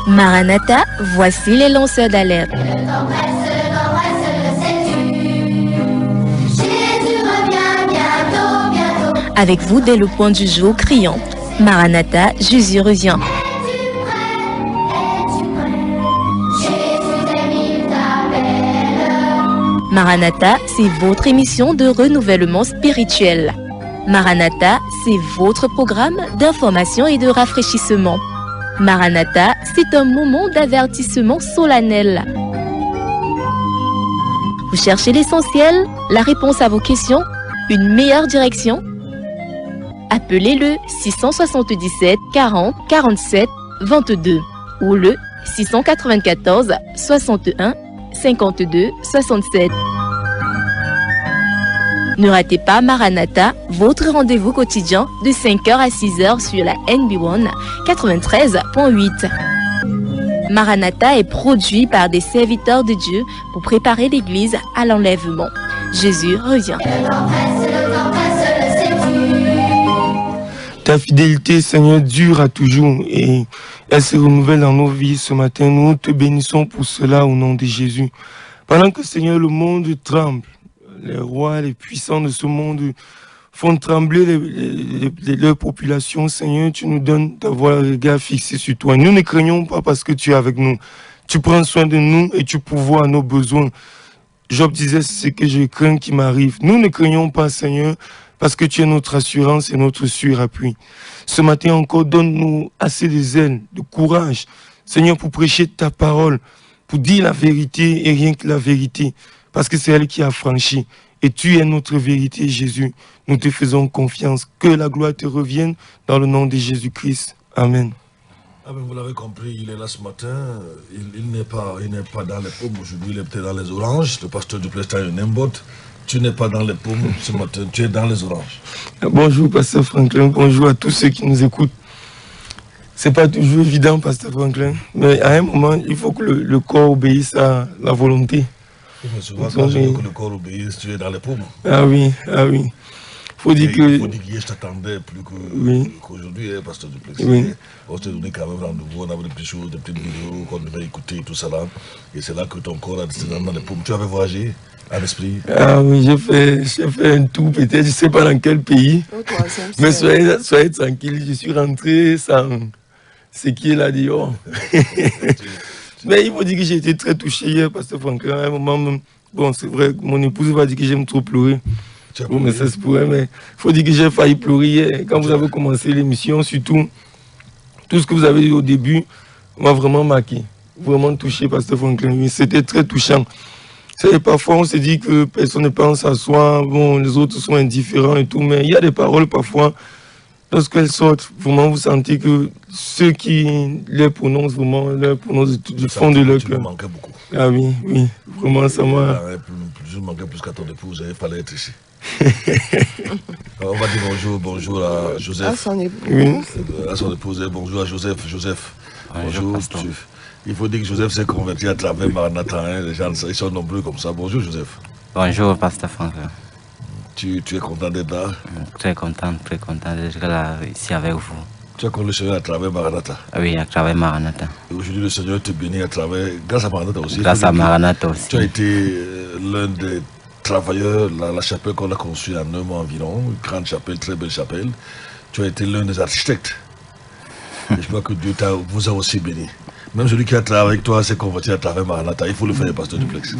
Maranatha, voici les lanceurs d'alerte. Avec vous dès le point du jour criant Maranatha, Jésus revient. Maranatha, c'est votre émission de renouvellement spirituel. Maranatha, c'est votre programme d'information et de rafraîchissement. Maranatha, c'est un moment d'avertissement solennel. Vous cherchez l'essentiel, la réponse à vos questions, une meilleure direction? Appelez le 677 40 47 22 ou le 694 61 52 67. Ne ratez pas Maranatha, votre rendez-vous quotidien de 5h à 6h sur la NB1 93.8. Maranatha est produit par des serviteurs de Dieu pour préparer l'Église à l'enlèvement. Jésus revient. Ta fidélité, Seigneur, dure à toujours et elle se renouvelle dans nos vies ce matin. Nous te bénissons pour cela au nom de Jésus. Pendant que, Seigneur, le monde tremble, les rois, les puissants de ce monde font trembler leur population, Seigneur, tu nous donnes d'avoir le regard fixé sur toi. Nous ne craignons pas parce que tu es avec nous. Tu prends soin de nous et tu pourvois à nos besoins. Job disait, c'est ce que je crains qui m'arrive. Nous ne craignons pas, Seigneur, parce que tu es notre assurance et notre surappui. Ce matin encore, donne-nous assez de zèle, de courage, Seigneur, pour prêcher ta parole, pour dire la vérité et rien que la vérité, parce que c'est elle qui a franchi. Et tu es notre vérité, Jésus. Nous te faisons confiance. Que la gloire te revienne dans le nom de Jésus-Christ. Amen. Ah ben vous l'avez compris, il est là ce matin. Il n'est pas dans les pommes aujourd'hui, il est peut-être dans les oranges. Le pasteur du Plestin Nembot. Tu n'es pas dans les pommes ce matin, tu es dans les oranges. Bonjour, pasteur Franklin. Bonjour à tous ceux qui nous écoutent. C'est pas toujours évident, pasteur Franklin. Mais à un moment, il faut que le corps obéisse à la volonté. Oui, mais souvent, quand je veux que le corps obéisse, tu es dans les pommes. Ah oui, ah oui. Il faut dire que hier, je t'attendais plus qu'aujourd'hui, hein, pasteur Duplessis. Oui. On s'est donné quand même rendez-vous, on avait des petites choses, des petites vidéos qu'on devait écouter et tout ça là. Et c'est là que ton corps a décidé dans les pommes. Tu avais voyagé à l'esprit? Ah oui, j'ai fait un tour, peut-être, je ne sais pas dans quel pays. Mais soyez tranquille, je suis rentré sans ce qui est là dehors. Mais il faut dire que j'ai été très touché hier, pasteur Franklin. À un moment même, bon, c'est vrai, mon épouse va dire que j'aime trop pleurer. Bon, mais ça se pourrait, mais il faut dire que j'ai failli pleurer hier. Quand vous avez commencé l'émission, surtout, tout ce que vous avez dit au début m'a vraiment marqué, vraiment touché, pasteur Franklin. C'était très touchant. Parfois, on se dit que personne ne pense à soi, bon, les autres sont indifférents et tout, mais il y a des paroles parfois, lorsqu'elles sortent, vraiment, vous sentez que ceux qui les prononcent, vraiment, les prononcent du fond de leur cœur. manquais beaucoup. Ah oui, oui, vraiment, ça m'a... Je manquais plus qu'à ton épouse, il fallait être ici. On va dire bonjour à Joseph. À son épouse. Oui. À son épouse, bonjour à Joseph. Bonjour. Il faut dire que Joseph s'est converti à travers Maranatha. Hein. Les gens ils sont nombreux comme ça. Bonjour Joseph. Bonjour Pasteur Franklin. Tu es content d'être là? Très content d'être là ici avec vous. Tu as connu le Seigneur à travers Maranatha? Oui, à travers Maranatha. Et aujourd'hui le Seigneur te bénit à travers, grâce à Maranatha aussi. Grâce à Maranatha aussi. Tu as été l'un des travailleurs, la chapelle qu'on a conçue en un mois environ, une grande chapelle, très belle chapelle. Tu as été l'un des architectes. Et je crois que Dieu vous a aussi béni. Même celui qui a travaillé avec toi s'est converti à travers Maranatha. Il faut le faire, pasteur Duplex.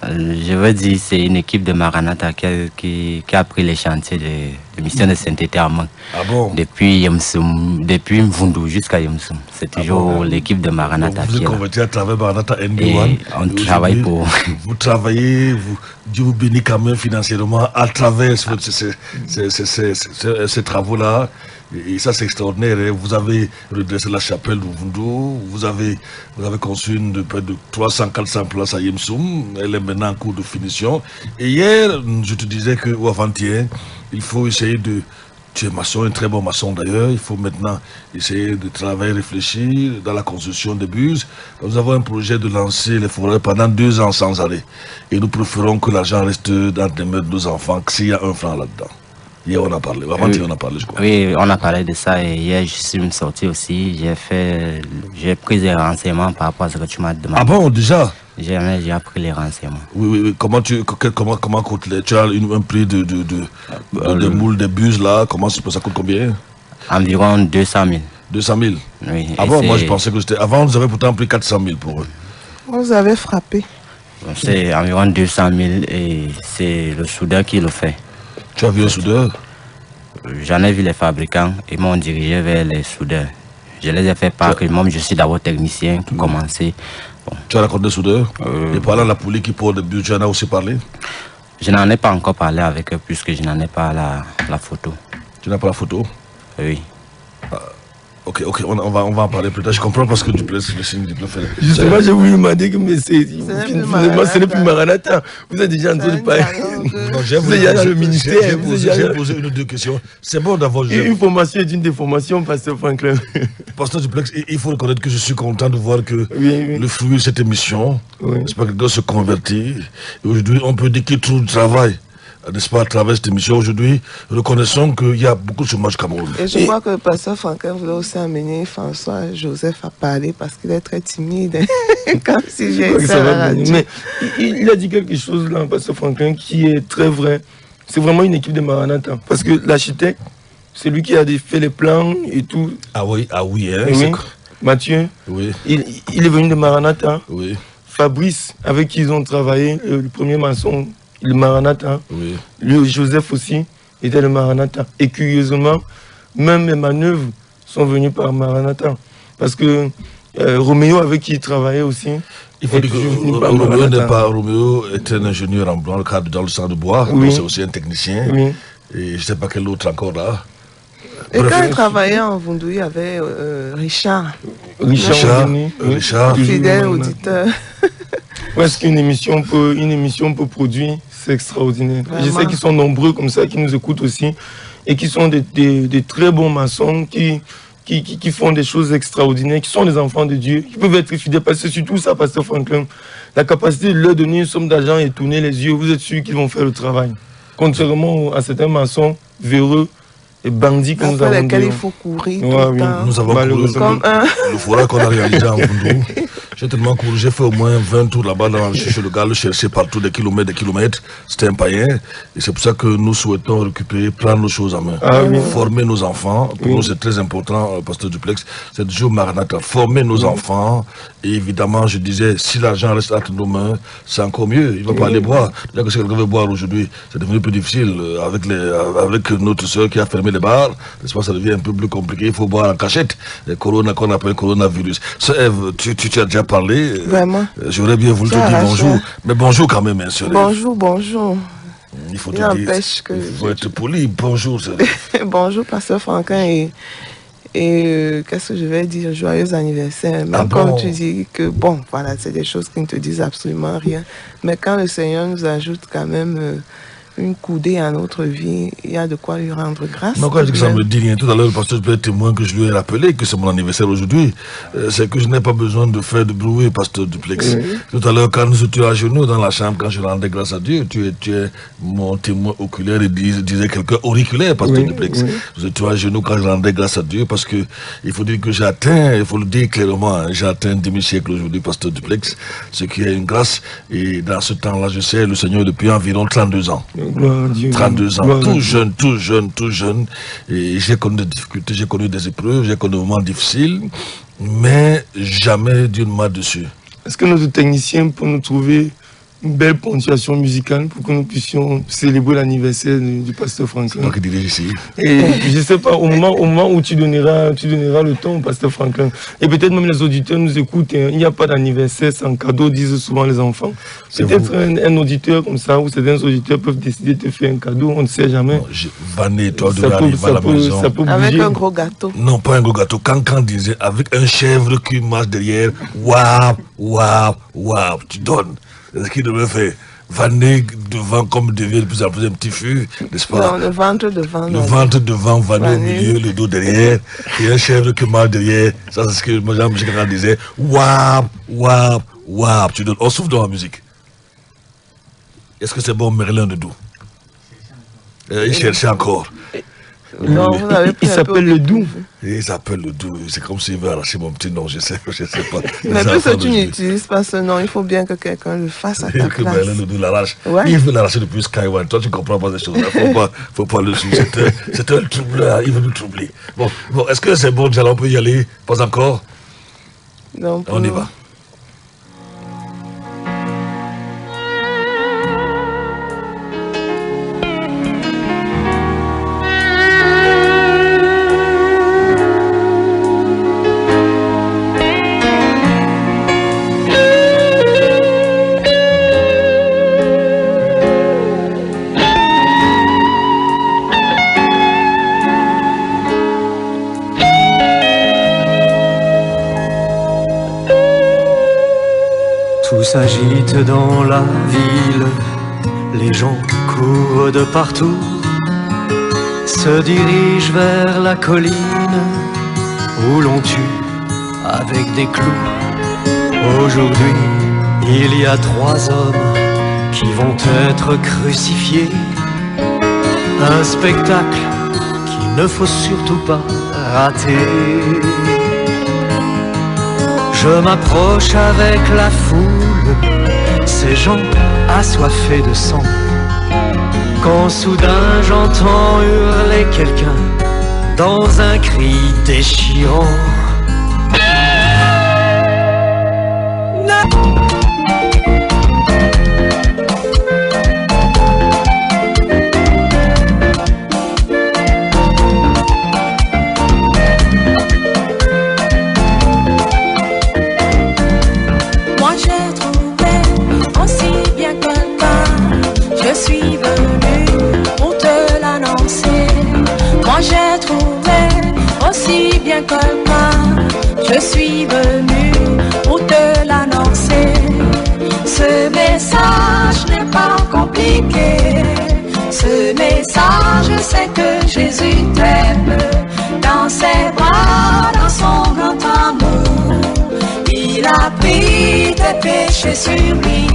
Je veux dire, c'est une équipe de Maranatha qui a pris les chantiers de mission de sainteté à main. Ah bon? Depuis Mvundu jusqu'à Yemsum. C'est toujours l'équipe de Maranatha. Donc vous êtes converti à travers Maranatha NB1. On travaille pour... Vous travaillez, Dieu vous bénit quand même financièrement à travers ces travaux-là. Et ça, c'est extraordinaire. Vous avez redressé la chapelle de Mvundu. Vous avez conçu une de près de 300-400 places à Yemsum. Elle est maintenant en cours de finition. Et hier, je te disais que, ou avant-hier, il faut essayer de... Tu es maçon, un très bon maçon d'ailleurs. Il faut maintenant essayer de travailler, réfléchir dans la construction des bus. Nous avons un projet de lancer les forêts pendant 2 ans sans arrêt. Et nous préférons que l'argent reste dans les mains de nos enfants, que s'il y a un franc là-dedans. Hier, on a parlé. Avant-hier, on a parlé, je crois. Oui, on a parlé de ça et hier, je suis sorti aussi. J'ai pris des renseignements par rapport à ce que tu m'as demandé. Ah bon, déjà? J'ai pris les renseignements. Oui. Comment coûte tu as un prix de moule, des bus là? Ça coûte combien? Environ 200 000. 200 000? Oui. Ah bon, moi je pensais que c'était. Avant, vous avez pourtant pris 400 000 pour eux. Vous avez frappé. C'est environ 200 000 et c'est le soudeur qui le fait. Tu as vu un soudeur? J'en ai vu les fabricants et m'ont dirigé vers les soudeurs. Je les ai fait part que moi je suis d'abord technicien pour commencer. Bon. Tu as rencontré des soudeurs? Et parlant de la police qui porte des bus, tu en as aussi parlé? Je n'en ai pas encore parlé avec eux puisque je n'en ai pas la photo. Tu n'as pas la photo? Oui. Ok, on va en parler plus tard. Je comprends parce que le signe du fait. Justement, j'ai voulu demander que finalement, ce n'est plus Maranatha. Vous êtes déjà en train de parler. Vous êtes déjà dans le ministère. J'ai posé une ou deux questions. C'est bon d'avoir. Une formation est une déformation, Pasteur Franklin. Pasteur Duplex, il faut reconnaître que je suis content de voir que oui. Le fruit de cette émission, c'est pas que quelqu'un se convertit. Et aujourd'hui, on peut dire qu'il trouve du travail. N'est-ce pas, à travers cette émission aujourd'hui, reconnaissons qu'il y a beaucoup de chômage au Cameroun. Et je crois que le pasteur Franklin voulait aussi amener François-Joseph à parler parce qu'il est très timide. Comme si j'ai ça à la radio. Mais il a dit quelque chose là, pasteur Franklin, qui est très vrai. C'est vraiment une équipe de Maranatha. Parce que l'architecte, c'est lui qui a fait les plans et tout. Ah oui, hein, oui. Mathieu, oui. Il est venu de Maranatha. Oui. Fabrice, avec qui ils ont travaillé, le premier maçon, le Maranatha. Oui. Lui, Joseph aussi, était le Maranatha. Et curieusement, même les manœuvres sont venues par Maranatha. Parce que Roméo, avec qui il travaillait aussi. Il faut dire que Roméo est un ingénieur dans le cadre dans le sang de bois. Oui. C'est aussi un technicien. Oui. Et je ne sais pas quel autre encore là. Et quand il travaillait en Vundouille, il y avait Richard. Richard, fidèle auditeur. Est-ce qu'une émission peut produire? C'est extraordinaire. Vraiment. Je sais qu'ils sont nombreux comme ça, qui nous écoutent aussi, et qui sont des très bons maçons, qui font des choses extraordinaires, qui sont des enfants de Dieu, qui peuvent être fidèles. Parce que c'est surtout ça, Pasteur Franklin. La capacité de leur donner une somme d'argent et tourner les yeux, vous êtes sûr qu'ils vont faire le travail. Contrairement à certains maçons véreux et bandits que nous avons. Lesquels il faut courir tout le temps. Nous avons couru le forêt qu'on a réalisé en Vundou. J'ai tellement couru, j'ai fait au moins 20 tours là-bas chez le gars, le chercher partout des kilomètres. C'était un païen. Et c'est pour ça que nous souhaitons récupérer, prendre nos choses en main. Former nos enfants. Pour nous, c'est très important, Pasteur Duplex. C'est toujours Maranatha. Former nos enfants. Et évidemment, je disais, si l'argent reste entre nos mains, c'est encore mieux. Il ne va pas aller boire. Déjà que si quelqu'un veut boire aujourd'hui, c'est devenu plus difficile. Avec notre soeur qui a fermé les bars, n'est-ce pas, ça devient un peu plus compliqué. Il faut boire en cachette. Le corona qu'on appelle coronavirus. Sœur Ève, tu as déjà parlé. Vraiment. J'aurais bien voulu te dire bonjour. Mais bonjour quand même, hein, sœur Ève. Bonjour. Il faut te dire. Il faut être poli. Bonjour, sœur Ève. Bonjour, Pasteur Franklin. Et qu'est-ce que je vais dire? Joyeux anniversaire. Même quand tu dis que, bon, voilà, c'est des choses qui ne te disent absolument rien. Mais quand le Seigneur nous ajoute quand même une coudée à notre vie, il y a de quoi lui rendre grâce. Non, quand je dis que ça me dit rien, tout à l'heure, le pasteur peut être témoin que je lui ai rappelé que c'est mon anniversaire aujourd'hui. C'est que je n'ai pas besoin de faire de bruit, pasteur Duplex. Tout à l'heure, quand nous étions à genoux dans la chambre, quand je rendais grâce à Dieu, tu es mon témoin oculaire et disait quelqu'un auriculaire, pasteur Duplex. Nous étions à genoux quand je rendais grâce à Dieu parce que il faut dire que il faut le dire clairement, hein, j'ai atteint un demi-siècle aujourd'hui, pasteur Duplex, ce qui est une grâce. Et dans ce temps-là, je sais, le Seigneur depuis environ 32 ans. 32 ans, tout jeune. Et j'ai connu des difficultés, j'ai connu des épreuves, j'ai connu des moments difficiles, mais jamais Dieu ne m'a dessus. Est-ce que notre technicien peut nous trouver une belle ponctuation musicale pour que nous puissions célébrer l'anniversaire du pasteur Franklin? C'est moi qui dirige ici. Et je ne sais pas, au moment où tu donneras le ton au pasteur Franklin. Et peut-être même les auditeurs nous écoutent. Hein, il n'y a pas d'anniversaire sans cadeau, disent souvent les enfants. Peut-être un auditeur comme ça, ou certains auditeurs peuvent décider de te faire un cadeau, on ne sait jamais. Vané, toi, de arriver à la maison. Ça peut avec un gros gâteau. Non, pas un gros gâteau. Quand disait, avec un chèvre qui marche derrière, waouh, tu donnes. C'est ce qu'il devrait faire. Vanner devant comme devient de plus en plus un petit fût, n'est-ce pas? Non, le ventre devant. Le ventre devant, vanner au milieu, le dos derrière, et un chèvre qui marche derrière. Ça, c'est ce que Jean-Michel Grand disait. Waouh, tu donnes. On souffle dans la musique. Est-ce que c'est bon, Merlin de Doux? Il cherchait encore. Non, vous avez pris Il un peu s'appelle le doux. Il s'appelle le doux. C'est comme s'il veut arracher mon petit nom, je sais pas. Mais puisque tu n'utilises pas ce nom, il faut bien que quelqu'un le fasse à ta place. Le doux l'arrache. Ouais. Il veut l'arracher depuis Skyward. Toi, tu comprends pas ces choses-là. Faut pas le suivre. C'est un troubleur. Il veut nous troubler. Bon, est-ce que c'est bon, déjà, on peut y aller? Pas encore? Donc, On y va. Tout s'agite dans la ville, les gens courent de partout, se dirigent vers la colline où l'on tue avec des clous. Aujourd'hui, il y a 3 hommes qui vont être crucifiés. Un spectacle qu'il ne faut surtout pas rater. Je m'approche avec la foule, ces gens assoiffés de sang. Quand soudain j'entends hurler quelqu'un dans un cri déchirant. Je suis venu pour te l'annoncer. Ce message n'est pas compliqué. Ce message, c'est que Jésus t'aime. Dans ses bras, dans son grand amour, il a pris tes péchés sur lui.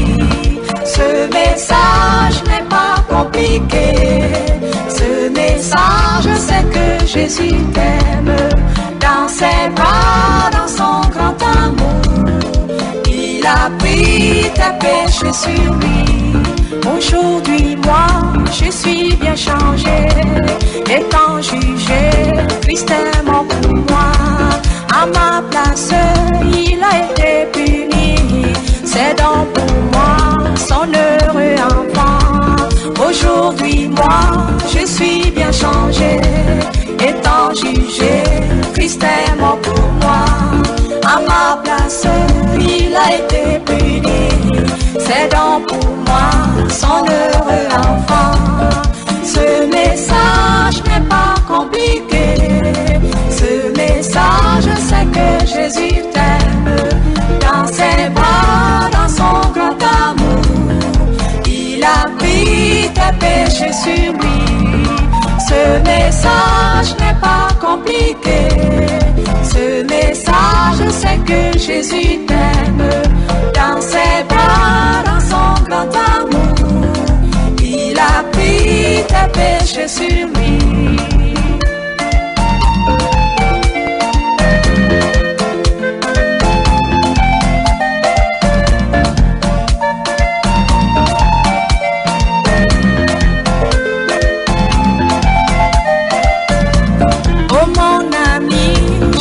Ce message n'est pas compliqué. Ce message, c'est que Jésus t'aime. Dans ses bras, dans son grand amour, il a pris tes péchés sur lui. Aujourd'hui, moi, je suis bien changé. Étant jugé, Christ est mort pour moi. À ma place, il a été puni. C'est donc pour moi, son heureux enfant. Aujourd'hui, moi, je suis bien changé. Étant jugé, Christ est mort pour moi. À ma place, il a été puni. C'est donc pour moi, son heureux enfant. Ce message n'est pas compliqué. Ce message, c'est que Jésus t'aime. Dans ses bras, dans son grand amour, il a pris tes péchés sur lui. Ce message n'est pas compliqué. Ce message, c'est que Jésus t'aime. Dans ses bras, dans son grand amour, il a pris tes péchés sur lui.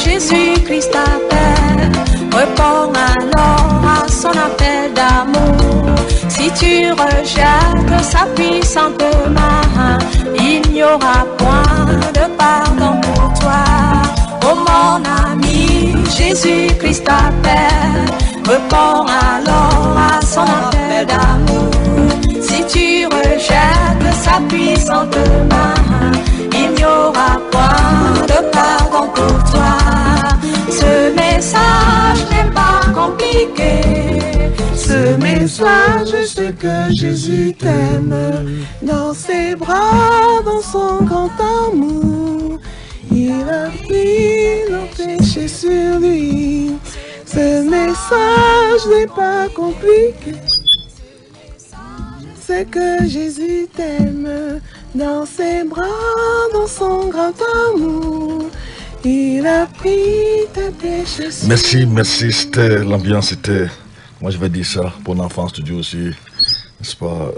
Jésus-Christ t'appelle, réponds alors à son appel d'amour. Si tu rejettes sa puissante main, il n'y aura point de pardon pour toi. Oh mon ami, Jésus-Christ t'appelle, réponds alors à son appel d'amour. Si tu rejettes sa puissante main, il n'y aura point de pardon pour toi. Ce message n'est pas compliqué. Ce message, c'est que Jésus t'aime. Dans ses bras, dans son grand amour, il a pris nos péchés sur lui. Ce message n'est pas compliqué. C'est que Jésus t'aime. dans ses bras, dans son grand amour. Il a pris tes péchés. Merci, c'était l'ambiance, c'était, moi je vais dire ça, pour enfance de Dieu aussi, n'est-ce pas?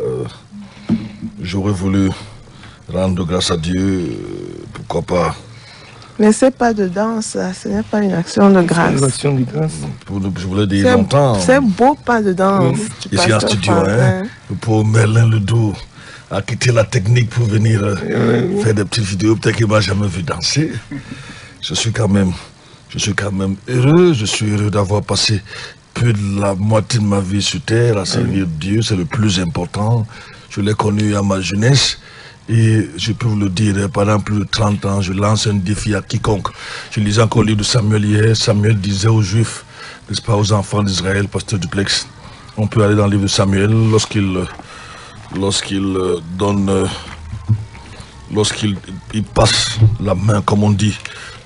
J'aurais voulu rendre grâce à Dieu, pourquoi pas. Mais c'est pas de danse, ce n'est pas une action de grâce. Une action de grâce. Je voulais dire longtemps. C'est beau pas de danse. Ici en studio, pour Merlin Ledoux a quitté la technique pour venir faire des petites vidéos. Peut-être qu'il ne m'a jamais vu danser. Je suis quand même heureux. Je suis heureux d'avoir passé plus de la moitié de ma vie sur terre à servir Dieu. C'est le plus important. Je l'ai connu à ma jeunesse. Et je peux vous le dire, pendant plus de 30 ans, je lance un défi à quiconque. Je lisais encore le livre de Samuel hier. Samuel disait aux Juifs, n'est-ce pas, aux enfants d'Israël, pasteur Duplex, on peut aller dans le livre de Samuel lorsqu'il passe la main, comme on dit,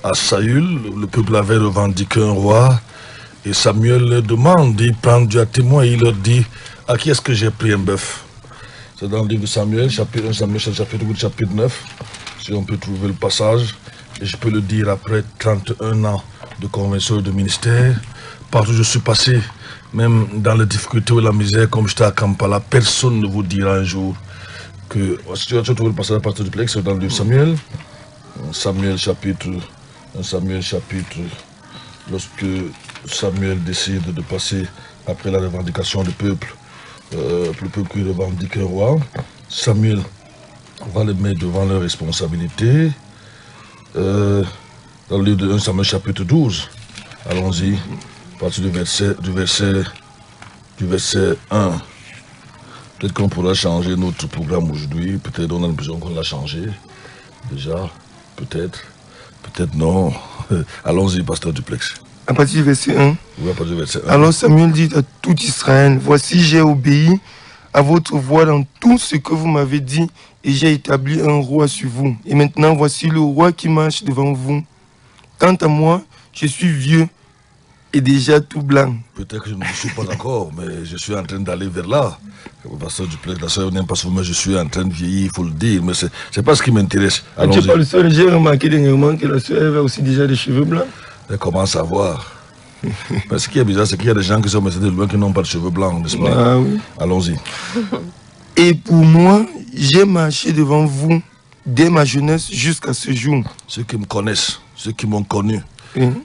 à Saül. Le peuple avait revendiqué un roi. Et Samuel leur demande, il prend Dieu à témoin, il leur dit, à qui est-ce que j'ai pris un bœuf? C'est dans le livre de Samuel, chapitre 1, Samuel, chapitre 8, chapitre 9, si on peut trouver le passage. Et je peux le dire après 31 ans de conversion et de ministère. Partout où je suis passé, même dans les difficultés ou la misère, comme j'étais à Kampala, personne ne vous dira un jour que... Si tu as trouvé le passage à partir du Plex, c'est dans le livre de Samuel. Samuel chapitre... Lorsque Samuel décide de passer après la revendication du peuple, le peuple qui revendique un roi, Samuel va les mettre devant leurs responsabilités. Dans le livre de 1 Samuel chapitre 12, allons-y, à partir du verset 1. Peut-être qu'on pourra changer notre programme aujourd'hui, peut-être on a l'impression qu'on l'a changé déjà, peut-être non. Allons-y, pasteur Duplex. À partir du verset 1. Oui, à partir du verset 1. Alors Samuel dit à tout Israël, voici j'ai obéi à votre voix dans tout ce que vous m'avez dit et j'ai établi un roi sur vous. Et maintenant voici le roi qui marche devant vous. Quant à moi, je suis vieux et déjà tout blanc. Peut-être que je ne suis pas d'accord, mais je suis en train d'aller vers là. Pasteur Duplex, la soeur n'aime pas souvent, je suis en train de vieillir, il faut le dire, mais c'est pas ce qui m'intéresse. Tu n'es pas le seul, j'ai remarqué dernièrement que la soeur avait aussi déjà des cheveux blancs. Elle commence à voir. Mais ce qui est bizarre, c'est qu'il y a des gens qui sont restés de loin qui n'ont pas de cheveux blancs, n'est-ce pas? Ah oui. Allons-y. Et pour moi, j'ai marché devant vous dès ma jeunesse jusqu'à ce jour. Ceux qui me connaissent, ceux qui m'ont connu,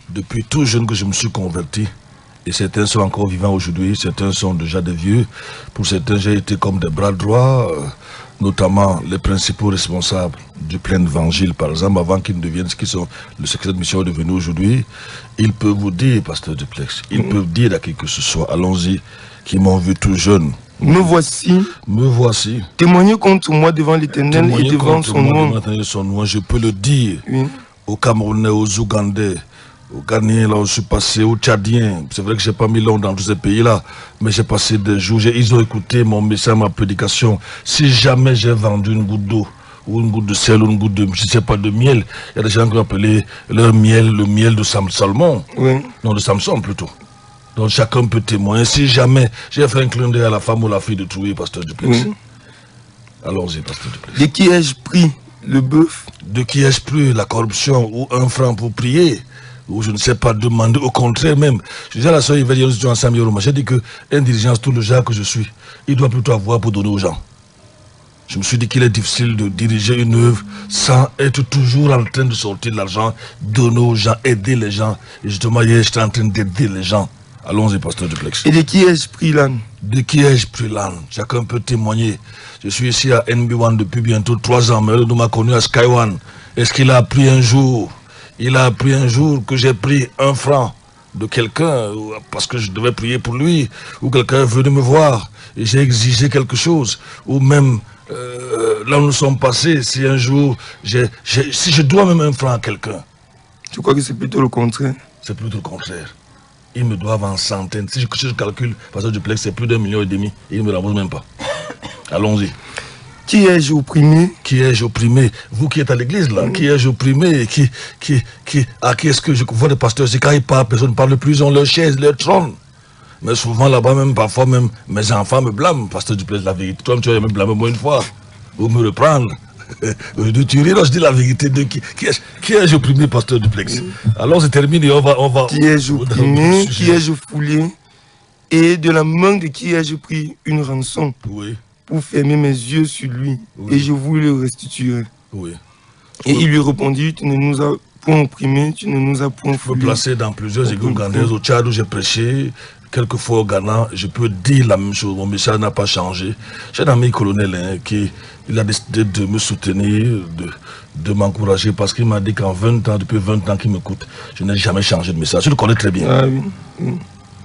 depuis tout jeune que je me suis converti, et certains sont encore vivants aujourd'hui, certains sont déjà des vieux. Pour certains, j'ai été comme des bras droits, notamment les principaux responsables du plein évangile, par exemple, avant qu'ils ne deviennent ce qu'ils sont, le secret de mission est devenu aujourd'hui. Ils peuvent vous dire, pasteur Duplex, ils peuvent dire à qui que ce soit, allons-y, qui m'ont vu tout jeune. Me voici. Témoignez contre moi devant l'Éternel et devant son nom. Je peux le dire aux Camerounais, aux Ougandais, aux Ghanéens, là où je suis passé, aux Tchadiens. C'est vrai que je n'ai pas mis long dans tous ces pays-là, mais j'ai passé des jours, ils ont écouté mon message, ma prédication. Si jamais j'ai vendu une goutte d'eau, ou une goutte de sel, ou une goutte de, je sais pas, de miel, il y a des gens qui ont appelé leur miel, le miel de Salmon. Non, de Samson plutôt. Donc chacun peut témoigner. Si jamais j'ai fait un clin d'œil à la femme ou la fille de Troué, pasteur Duplex. Allons-y, pasteur Duplex. De qui ai-je pris le bœuf? De qui ai-je pris la corruption ou un franc pour prier? Ou je ne sais pas demander, au contraire même. Je disais à la soeur Yvette, j'ai dit qu'un dirigeant, tout le genre que je suis, il doit plutôt avoir pour donner aux gens. Je me suis dit qu'il est difficile de diriger une œuvre sans être toujours en train de sortir de l'argent, donner aux gens, aider les gens. Et justement, hier, j'étais en train d'aider les gens. Allons-y, pasteur Duplex. Et de qui ai-je pris l'âne? De qui ai-je pris l'âne? Chacun peut témoigner. Je suis ici à NB1 depuis bientôt 3 ans, mais elle m'a connu à Sky One. Est-ce qu'il a appris un jour? Il a appris un jour que j'ai pris 1 franc de quelqu'un parce que je devais prier pour lui, ou quelqu'un est venu me voir et j'ai exigé quelque chose, ou même là où nous sommes passés, si un jour, si je dois même 1 franc à quelqu'un. Tu crois que c'est plutôt le contraire? C'est plutôt le contraire. Ils me doivent en centaines. Si je calcule, parce que Duplex, c'est plus d'1,5 million, et ils ne me remboursent même pas. Allons-y. Qui ai-je opprimé? Qui ai-je opprimé? Vous qui êtes à l'église là, qui ai-je opprimé? À qui est-ce que je vois des pasteurs? C'est quand ils parlent, personne ne parle plus, ils ont leur chaise, leur trône. Mais souvent là-bas, même parfois, même mes enfants me blâment, pasteur Duplex, la vérité. Toi, tu vas me blâmer moi une fois, ou me reprendre. Tu ris, non, je dis la vérité. Qui ai-je opprimé, pasteur Duplex? Alors c'est terminé, on va... Qui ai-je opprimé, qui ai-je foulé, et de la main de qui ai-je pris une rançon pour fermer mes yeux sur lui, et je voulais le restituer. Et il lui répondit, tu ne nous as point opprimé, tu ne nous as point foulé. Je peux placer dans plusieurs églises gandaises, au Tchad où j'ai prêché, quelquefois au Ghana, je peux dire la même chose, mon message n'a pas changé. J'ai un ami colonel qui a décidé de me soutenir, de m'encourager, parce qu'il m'a dit qu'en 20 ans, depuis 20 ans qu'il m'écoute, je n'ai jamais changé de message. Je le connais très bien. Ah, oui.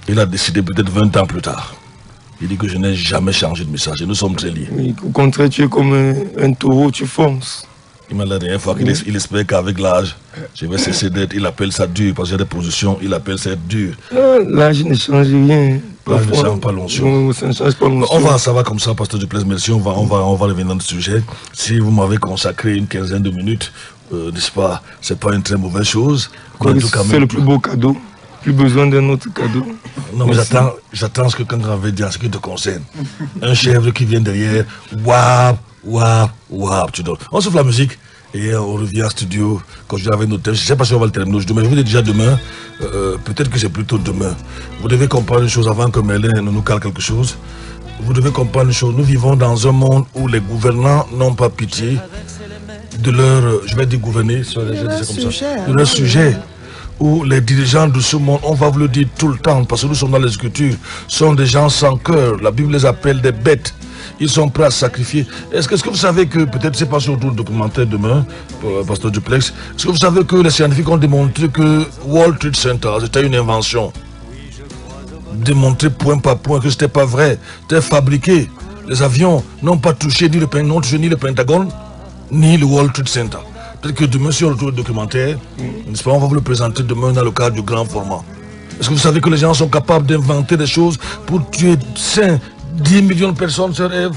Il a décidé peut-être 20 ans plus tard. Il dit que je n'ai jamais changé de message et nous sommes très liés. Oui, au contraire, tu es comme un taureau, tu fonces. Il m'a dit la dernière fois qu'il espère qu'avec l'âge, je vais cesser d'être, il appelle ça dur, parce que j'ai des positions, il appelle ça être dur. L'âge ne change rien. L'âge ne change pas l'onction. On va en savoir comme ça, pasteur Duplex, merci, on va revenir dans le sujet. Si vous m'avez consacré une quinzaine de minutes, n'est-ce pas, c'est pas une très mauvaise chose. C'est le plus beau cadeau. Plus besoin d'un autre cadeau. Non, mais j'attends ce que quelqu'un avait dit en ce qui te concerne. Un chèvre qui vient derrière, wap, wap, wap, tu donnes. On souffle la musique et on revient en studio. Quand je dis avec nos thèmes, je ne sais pas si on va le terminer aujourd'hui, mais je vous dis déjà demain, peut-être que c'est plutôt demain. Vous devez comprendre une chose avant que Merlin ne nous cale quelque chose. Vous devez comprendre une chose, nous vivons dans un monde où les gouvernants n'ont pas pitié de leur, je vais dire gouverner, de leur sujet. Où les dirigeants de ce monde, on va vous le dire tout le temps, parce que nous sommes dans les Écritures, sont des gens sans cœur. La Bible les appelle des bêtes. Ils sont prêts à sacrifier. Est-ce que vous savez que, peut-être c'est pas surtout le documentaire demain, pasteur Duplex, est-ce que vous savez que les scientifiques ont démontré que World Trade Center, c'était une invention? Démontré point par point que c'était pas vrai. C'était fabriqué. Les avions n'ont pas touché ni le Pentagone, ni le World Trade Center. Peut-être que demain, si on retrouve le documentaire, n'est-ce pas, on va vous le présenter demain dans le cadre du grand format. Est-ce que vous savez que les gens sont capables d'inventer des choses pour tuer 10 millions de personnes sur Ève,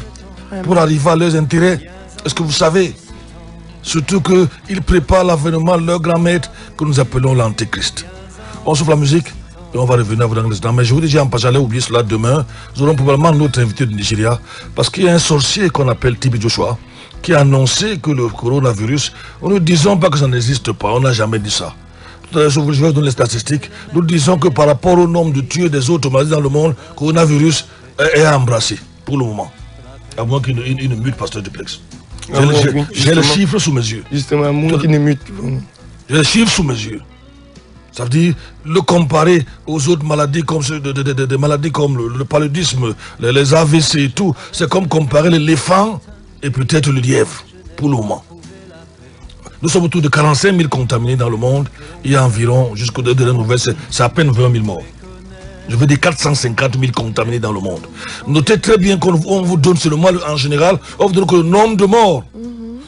pour arriver à leurs intérêts? Est-ce que vous savez? Surtout qu'ils préparent l'avènement de leur grand maître que nous appelons l'Antéchrist. On souffle la musique et on va revenir à vous dans l'instant. Mais je vous dis, j'allais oublier cela demain. Nous aurons probablement notre invité de Nigeria, parce qu'il y a un sorcier qu'on appelle Tibi Joshua, qui a annoncé que le coronavirus, nous ne disons pas que ça n'existe pas, on n'a jamais dit ça. Je vais vous donner les statistiques. Nous disons que par rapport au nombre de tués des autres maladies dans le monde, le coronavirus est embrassé pour le moment. À moins qu'il ne mute, pasteur Duplex. J'ai les chiffres sous mes yeux. Justement, à moins qu'il ne mute. J'ai les chiffres sous mes yeux. Ça veut dire le comparer aux autres maladies comme des maladies comme le paludisme, les AVC et tout. C'est comme comparer l'éléphant et peut-être le lièvre, pour le moment. Nous sommes autour de 45 000 contaminés dans le monde. Il y a environ, jusqu'aux dernières nouvelles, c'est à peine 20 000 morts. Je veux dire 450 000 contaminés dans le monde. Notez très bien qu'on vous donne seulement, en général, on vous donne que le nombre de morts.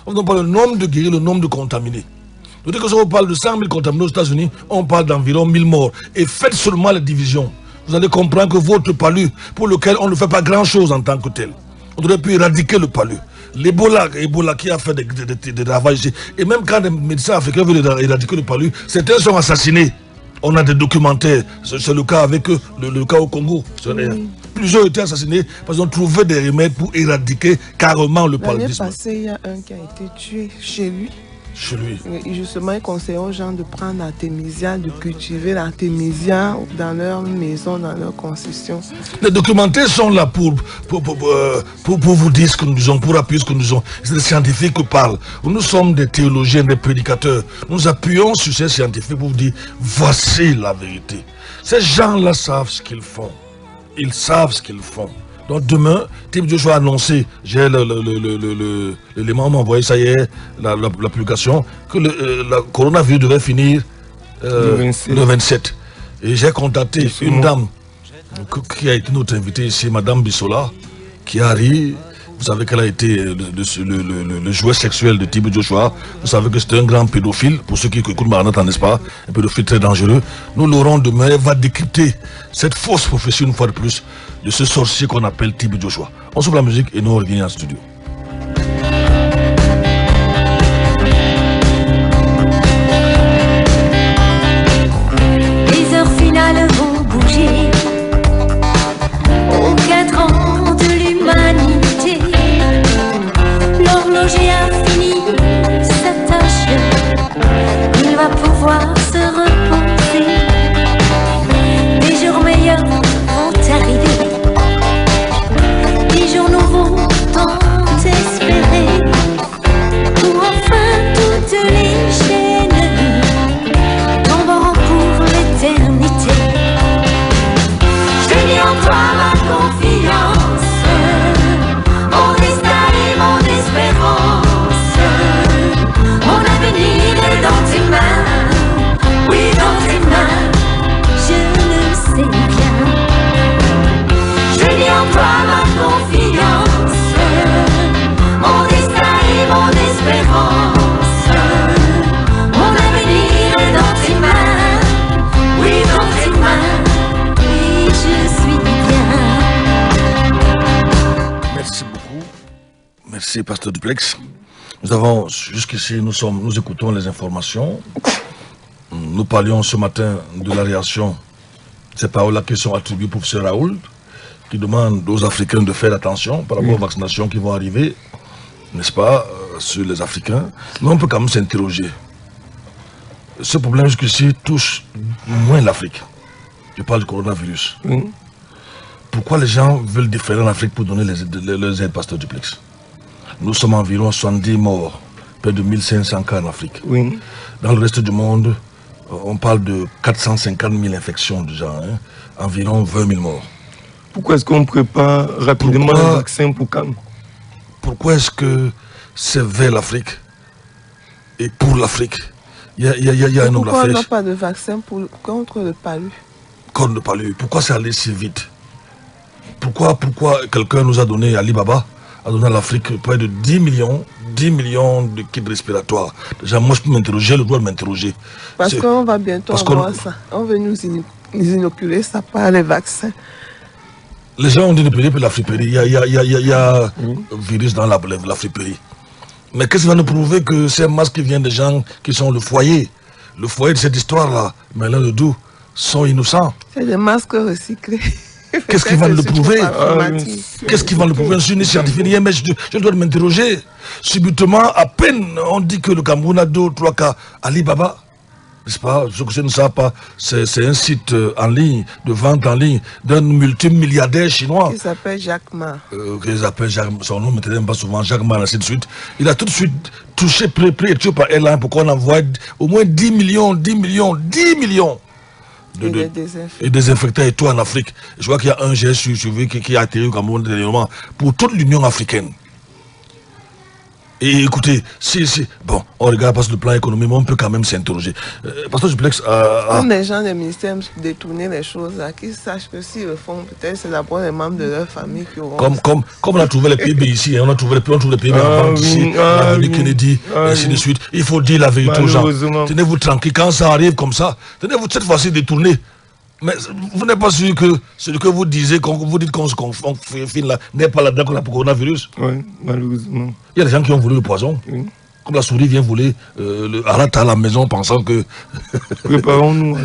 On ne donne pas le nombre de guéris, le nombre de contaminés. Notez que si on parle de 100 000 contaminés aux États-Unis, on parle d'environ 1000 morts. Et faites seulement la division. Vous allez comprendre que votre palu, pour lequel on ne fait pas grand-chose en tant que tel, on aurait pu éradiquer le palu. L'Ebola qui a fait des ravages ici. Et même quand les médecins africains veulent éradiquer le palu, certains sont assassinés. On a des documentaires. C'est le cas avec le cas au Congo. Plusieurs ont été assassinés parce qu'ils ont trouvé des remèdes pour éradiquer carrément le paludisme. L'année passée, il y a un qui a été tué chez lui. Chez lui. Et justement, il conseille aux gens de prendre l'artémisia, de cultiver l'artémisia dans leur maison, dans leur concession. Les documentaires sont là pour vous dire ce que nous disons, pour appuyer ce que nous disons. C'est des scientifiques qui parlent. Nous sommes des théologiens, des prédicateurs. Nous appuyons sur ces scientifiques pour vous dire, voici la vérité. Ces gens-là savent ce qu'ils font. Ils savent ce qu'ils font. Donc demain, Tibi Joshua a annoncé, j'ai l'élément m'a envoyé, ça y est, la publication, que le coronavirus devait finir le 27. Et j'ai contacté une dame qui a été notre invitée ici, Madame Bissola, qui a ri. Vous savez qu'elle a été le jouet sexuel de Tibi Joshua. Vous savez que c'est un grand pédophile, pour ceux qui écoutent Maranatha, n'est-ce pas? Un pédophile très dangereux. Nous l'aurons demain, elle va décrypter cette fausse prophétie une fois de plus de ce sorcier qu'on appelle Tibi Joshua. On souffle la musique et nous on revient en studio. Les heures finales vont bouger aux 4 ans de l'humanité. L'horloger a fini en toi ma confiance. Mon destin et mon espérance. Mon avenir est dans tes mains. Oui, dans tes mains. Oui, je suis bien. Merci beaucoup. Merci, Pasteur Duplex. Nous avons, jusqu'ici, nous écoutons les informations. Nous parlions ce matin de la réaction, ces paroles-là qui sont attribuées pour professeur Raoul, qui demande aux Africains de faire attention par rapport aux vaccinations qui vont arriver, n'est-ce pas, sur les Africains. Mais on peut quand même s'interroger. Ce problème jusqu'ici touche moins l'Afrique. Je parle du coronavirus. Pourquoi les gens veulent déférer en Afrique pour donner les aides, Pasteur Duplex? Nous sommes environ 70 morts, près de 1500 cas en Afrique. Oui. Dans le reste du monde, on parle de 450 000 infections déjà, hein, environ 20 000 morts. Pourquoi est-ce qu'on prépare rapidement le vaccin pour quand? Pourquoi est-ce que c'est vers l'Afrique et pour l'Afrique? Il y a un nombre Pourquoi on d'affaires. n'a pas de vaccin contre le palu? Contre le palu. Pourquoi c'est allé si vite? Pourquoi quelqu'un nous a donné, Alibaba, a donné à l'Afrique près de 10 millions de kits respiratoires? Déjà, moi, je peux m'interroger, le droit de m'interroger. Parce qu'on va bientôt avoir ça. On veut nous inoculer ça par les vaccins. Les gens ont dit de payer pour la friperie. Il y a un virus dans la friperie. Mais qu'est-ce qui va nous prouver que ces masques qui viennent des gens qui sont le foyer de cette histoire-là, mais là, le doux, sont innocents? C'est des masques recyclés. Qu'est-ce qui va le prouver? Qu'est-ce qui va le prouver? Je suis ni scientifique, ni mais je dois m'interroger. Subitement, à peine, on dit que le Cameroun a 2 ou 3 cas. Alibaba, n'est-ce pas? Ce que je ne sais pas, c'est un site en ligne, de vente en ligne, d'un multimilliardaire chinois. Il s'appelle Jack Ma. Qu'ils appellent son nom ne m'était pas souvent Jacques Ma, ainsi de suite. Il a tout de suite touché, pris par Airline pour qu'on envoie au moins 10 millions et désinfectants et tout en Afrique. Je vois qu'il y a un GSU qui a atterri au Cameroun dernièrement pour toute l'Union africaine. Et écoutez, bon, on regarde pas sur le plan économique, mais on peut quand même s'interroger. Pasteur Duplex, comme les gens des ministères détourner les choses, qu'ils sachent que s'ils le font, peut-être c'est d'abord les membres de leur famille qui auront... Comme on a trouvé les PIB ici, hein, on trouve les PIB en vente ici, l'avenue Kennedy, et ainsi de suite. Il faut dire la vérité aux gens. Tenez-vous tranquille, quand ça arrive comme ça, tenez-vous cette fois-ci détourner. Mais vous n'êtes pas sûr que ce que vous disiez, quand vous dites qu'on fait là, n'est pas là-dedans qu'on a pour le coronavirus? Oui, malheureusement. Il y a des gens qui ont voulu le poison. Oui. Comme la souris vient voler le harata à la maison pensant que... Préparons-nous.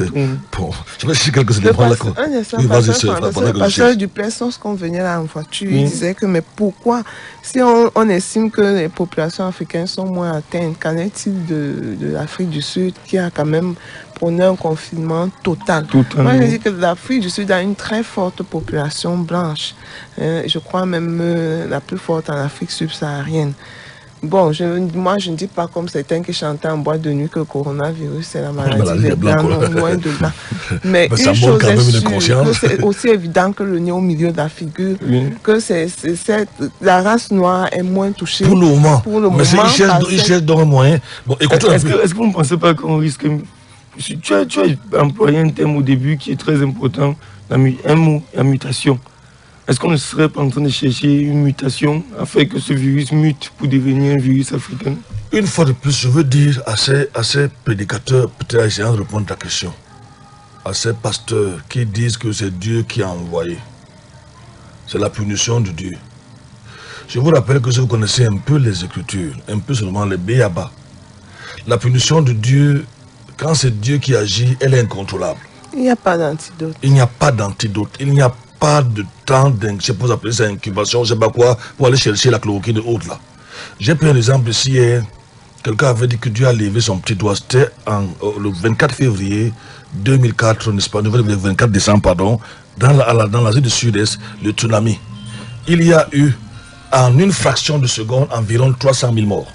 Bon, je vais chercher quelques éléments là. Le pasteur Duplex, lorsqu'on venait là en voiture, il disait que mais pourquoi, si on estime que les populations africaines sont moins atteintes, qu'en est-il de l'Afrique du Sud qui a quand même prôné un confinement total? Moi je dis que l'Afrique du Sud a une très forte population blanche. Je crois même la plus forte en Afrique subsaharienne. Bon, moi je ne dis pas comme certains qui chantaient en boîte de nuit que le coronavirus c'est la maladie des blancs, non, loin de là. Mais une chose est sûre, c'est aussi évident que le nez au milieu de la figure, que la race noire est moins touchée. Pour le moment. Mais ils cherchent donc un moyen. Bon, est-ce que vous ne pensez pas qu'on risque... Tu as employé un terme au début qui est très important, un mot, la mutation. Est-ce qu'on ne serait pas en train de chercher une mutation afin que ce virus mute pour devenir un virus africain? Une fois de plus, je veux dire à ces prédicateurs, peut-être essayant de répondre à ta question, à ces pasteurs qui disent que c'est Dieu qui a envoyé. C'est la punition de Dieu. Je vous rappelle que si vous connaissez un peu les Écritures, un peu seulement les béaba, la punition de Dieu, quand c'est Dieu qui agit, elle est incontrôlable. Il n'y a pas d'antidote. Il n'y a pas d'antidote. Il n'y a pas de temps, je sais pas appeler ça incubation, je sais pas quoi, pour aller chercher la chloroquine haute là. J'ai pris un exemple ici, quelqu'un avait dit que Dieu a levé son petit doigt, c'était le 24 février 2004, n'est-ce pas, le 24 décembre, pardon, dans l'Asie du Sud-Est, le tsunami. Il y a eu, en une fraction de seconde, environ 300 000 morts.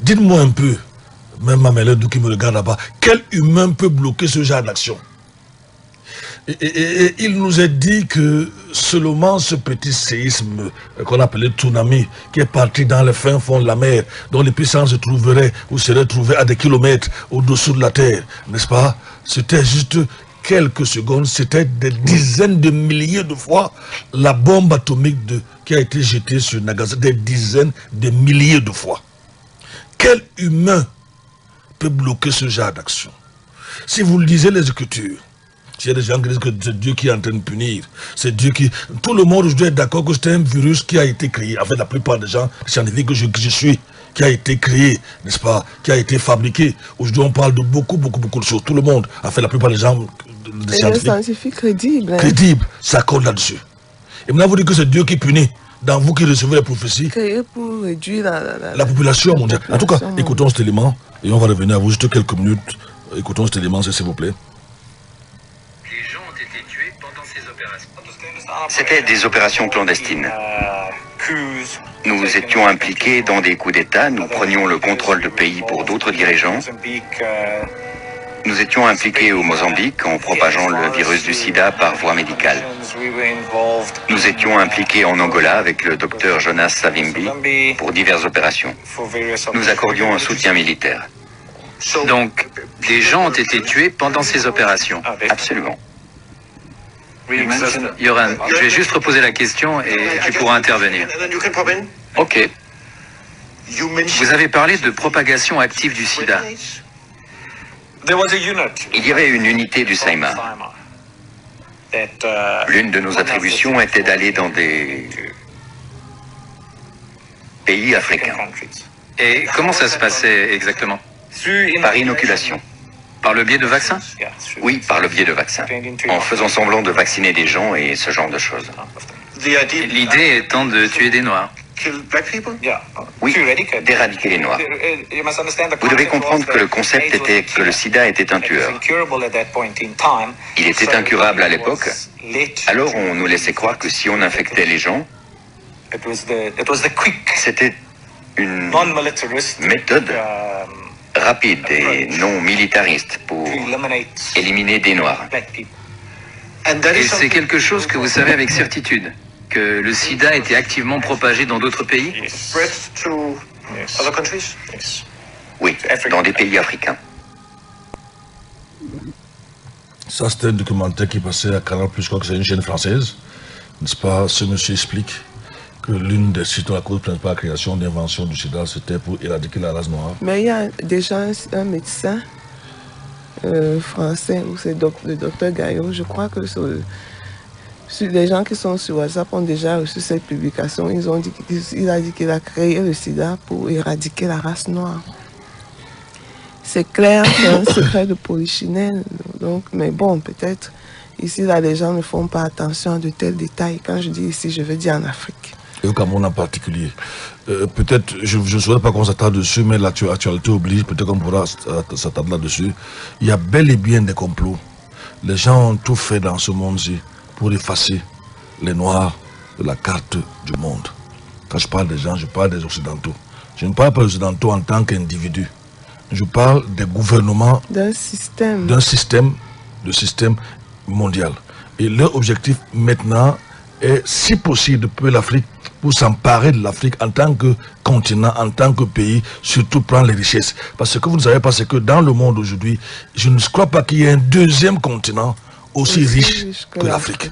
Dites-moi un peu, même ma mère qui me regarde là-bas, quel humain peut bloquer ce genre d'action? Et il nous est dit que seulement ce petit séisme qu'on appelait tsunami, qui est parti dans le fin fond de la mer, dont les puissances se trouveraient ou seraient trouvées à des kilomètres au-dessous de la terre, n'est-ce pas? C'était juste quelques secondes, c'était des dizaines de milliers de fois la bombe atomique qui a été jetée sur Nagasaki, des dizaines de milliers de fois. Quel humain peut bloquer ce genre d'action? Si vous lisez les Écritures, s'il y a des gens qui disent que c'est Dieu qui est en train de punir, c'est Dieu qui... Tout le monde doit être d'accord que c'est un virus qui a été créé. En fait, la plupart des gens scientifiques que je suis, qui a été créé, n'est-ce pas, qui a été fabriqué. Aujourd'hui, on parle de beaucoup de choses. Tout le monde, en fait, la plupart des gens scientifiques crédibles. Hein. Crédibles s'accordent là-dessus. Et maintenant, vous dites que c'est Dieu qui punit. Dans vous qui recevez les prophéties, créé pour réduire la population mondiale. En tout cas, écoutons cet élément et on va revenir à vous juste quelques minutes. Écoutons cet élément, s'il vous plaît. Les gens ont été tués pendant ces opérations. C'était des opérations clandestines. Nous étions impliqués dans des coups d'État, nous prenions le contrôle de pays pour d'autres dirigeants. Nous étions impliqués au Mozambique en propageant le virus du sida par voie médicale. Nous étions impliqués en Angola avec le docteur Jonas Savimbi pour diverses opérations. Nous accordions un soutien militaire. Donc, des gens ont été tués pendant ces opérations. Absolument. Yoran, je vais juste reposer la question et tu pourras intervenir. Ok. Vous avez parlé de propagation active du sida. Il y avait une unité du Saïma. L'une de nos attributions était d'aller dans des pays africains. Et comment ça se passait exactement? Par inoculation. Par le biais de vaccins? Oui, par le biais de vaccins. En faisant semblant de vacciner des gens et ce genre de choses. L'idée étant de tuer des Noirs. Oui, d'éradiquer les Noirs. Vous devez comprendre que le concept était que le sida était un tueur. Il était incurable à l'époque, alors on nous laissait croire que si on infectait les gens, c'était une méthode rapide et non militariste pour éliminer des Noirs. Et c'est quelque chose que vous savez avec certitude, que le sida était activement propagé dans d'autres pays? Oui, dans des pays africains. Ça, c'était un documentaire qui passait à Canal+, je crois que c'est une chaîne française. N'est-ce pas? Ce monsieur explique que l'une des causes la cause principale de la création d'invention du sida, c'était pour éradiquer la race noire. Mais il y a déjà un médecin français, ou c'est le docteur Gaillot, je crois que les gens qui sont sur WhatsApp ont déjà reçu cette publication. Il a dit qu'il a créé le sida pour éradiquer la race noire. C'est clair, c'est un secret de polichinelle. Donc, mais bon, peut-être ici, là, les gens ne font pas attention à de tels détails. Quand je dis ici, je veux dire en Afrique. Et au Cameroun en particulier. Peut-être, je ne saurais pas qu'on s'attarde dessus, mais l'actualité oblige, peut-être qu'on pourra s'attarder là-dessus. Il y a bel et bien des complots. Les gens ont tout fait dans ce monde-ci pour effacer les Noirs de la carte du monde. Quand je parle des gens, je parle des Occidentaux. Je ne parle pas des Occidentaux en tant qu'individus. Je parle des gouvernements d'un système mondial. Et leur objectif maintenant est, si possible, de peu l'Afrique, pour s'emparer de l'Afrique en tant que continent, en tant que pays, surtout prendre les richesses. Parce que vous ne savez pas, c'est que dans le monde aujourd'hui, je ne crois pas qu'il y ait un deuxième continent aussi riche que l'Afrique.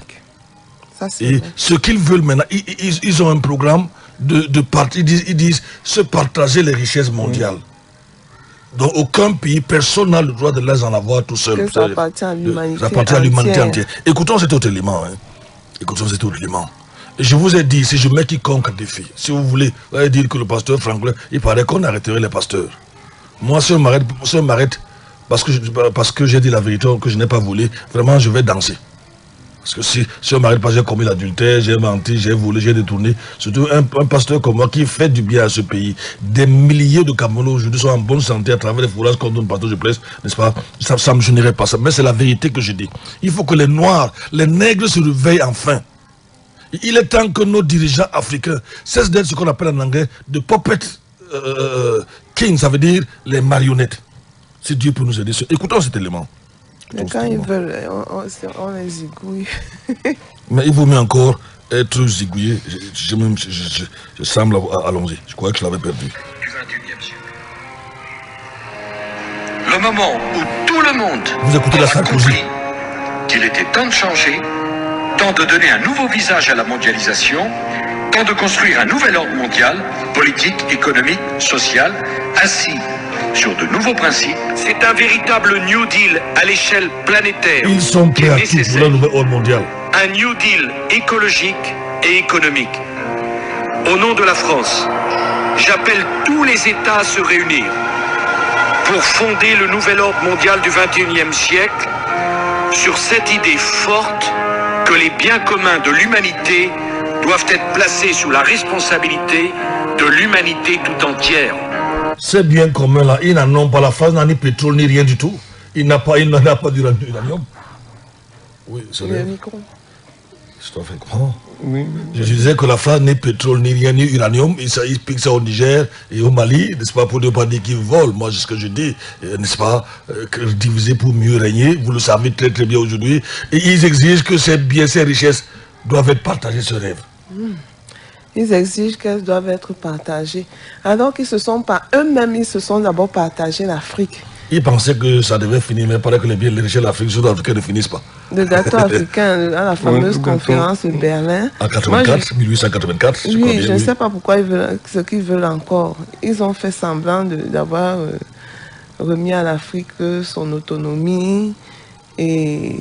Et ce qu'ils veulent maintenant, ils ont un programme de parti, ils disent se partager les richesses mondiales. Donc aucun pays, personne n'a le droit de les en avoir tout seul. Ça appartient à l'humanité entière. Écoutons cet autre élément. Écoutons cet autre élément. Et je vous ai dit, si je mets quiconque en défi, si vous voulez, vous allez dire que le pasteur Franklin, il paraît qu'on arrêterait les pasteurs. Moi, si on m'arrête parce que j'ai dit la vérité, que je n'ai pas volé, vraiment, je vais danser. Parce que si on m'arrête pas, j'ai commis l'adultère, j'ai menti, j'ai volé, j'ai détourné. Surtout un pasteur comme moi qui fait du bien à ce pays. Des milliers de Camerounais aujourd'hui sont en bonne santé à travers les fourrages qu'on donne partout de presse, n'est-ce pas? Ça me gênerait pas ça. Mais c'est la vérité que je dis. Il faut que les Noirs, les Nègres se réveillent enfin. Il est temps que nos dirigeants africains cessent d'être ce qu'on appelle en anglais de puppet king, ça veut dire les marionnettes. Si Dieu peut nous aider. Écoutons cet élément. Mais quand ils veulent, on les zigouille. Mais il vaut mieux encore être zigouillé. Je semble, allons-y. Je crois que je l'avais perdu. Le moment où tout le monde vous écoutez la Sarkozy. qu'il était temps de changer, temps de donner un nouveau visage à la mondialisation, temps de construire un nouvel ordre mondial, politique, économique, social, assis sur de nouveaux principes. C'est un véritable New Deal à l'échelle planétaire. Ils sont prêts à tout pour le nouvel ordre mondial. Un New Deal écologique et économique. Au nom de la France, j'appelle tous les États à se réunir pour fonder le nouvel ordre mondial du XXIe siècle sur cette idée forte que les biens communs de l'humanité doivent être placés sous la responsabilité de l'humanité tout entière. Ces biens communs-là, ils n'en ont pas. La France n'a ni pétrole ni rien du tout. Il n'en a pas d'uranium. Oui, c'est le micro. Je t'en fais comprendre. Oui. Je disais que la France n'est pétrole ni rien ni uranium. Ils piquent ça au Niger et au Mali, n'est-ce pas, pour ne pas dire qu'ils volent. Moi, c'est ce que je dis, n'est-ce pas, diviser pour mieux régner. Vous le savez très très bien aujourd'hui. Et ils exigent que ces biens, ces richesses doivent être partagées, ce rêve. Ils exigent qu'elles doivent être partagées. Alors qu'ils se sont pas eux-mêmes, ils se sont d'abord partagés l'Afrique. Ils pensaient que ça devait finir, mais il paraît que les richesses de l'Afrique, surtout africains, ne finissent pas. Le gâteau africain, à la fameuse conférence de Berlin. En 1884, je oui, je ne sais pas pourquoi ils veulent, ce qu'ils veulent encore. Ils ont fait semblant d'avoir remis à l'Afrique son autonomie. Et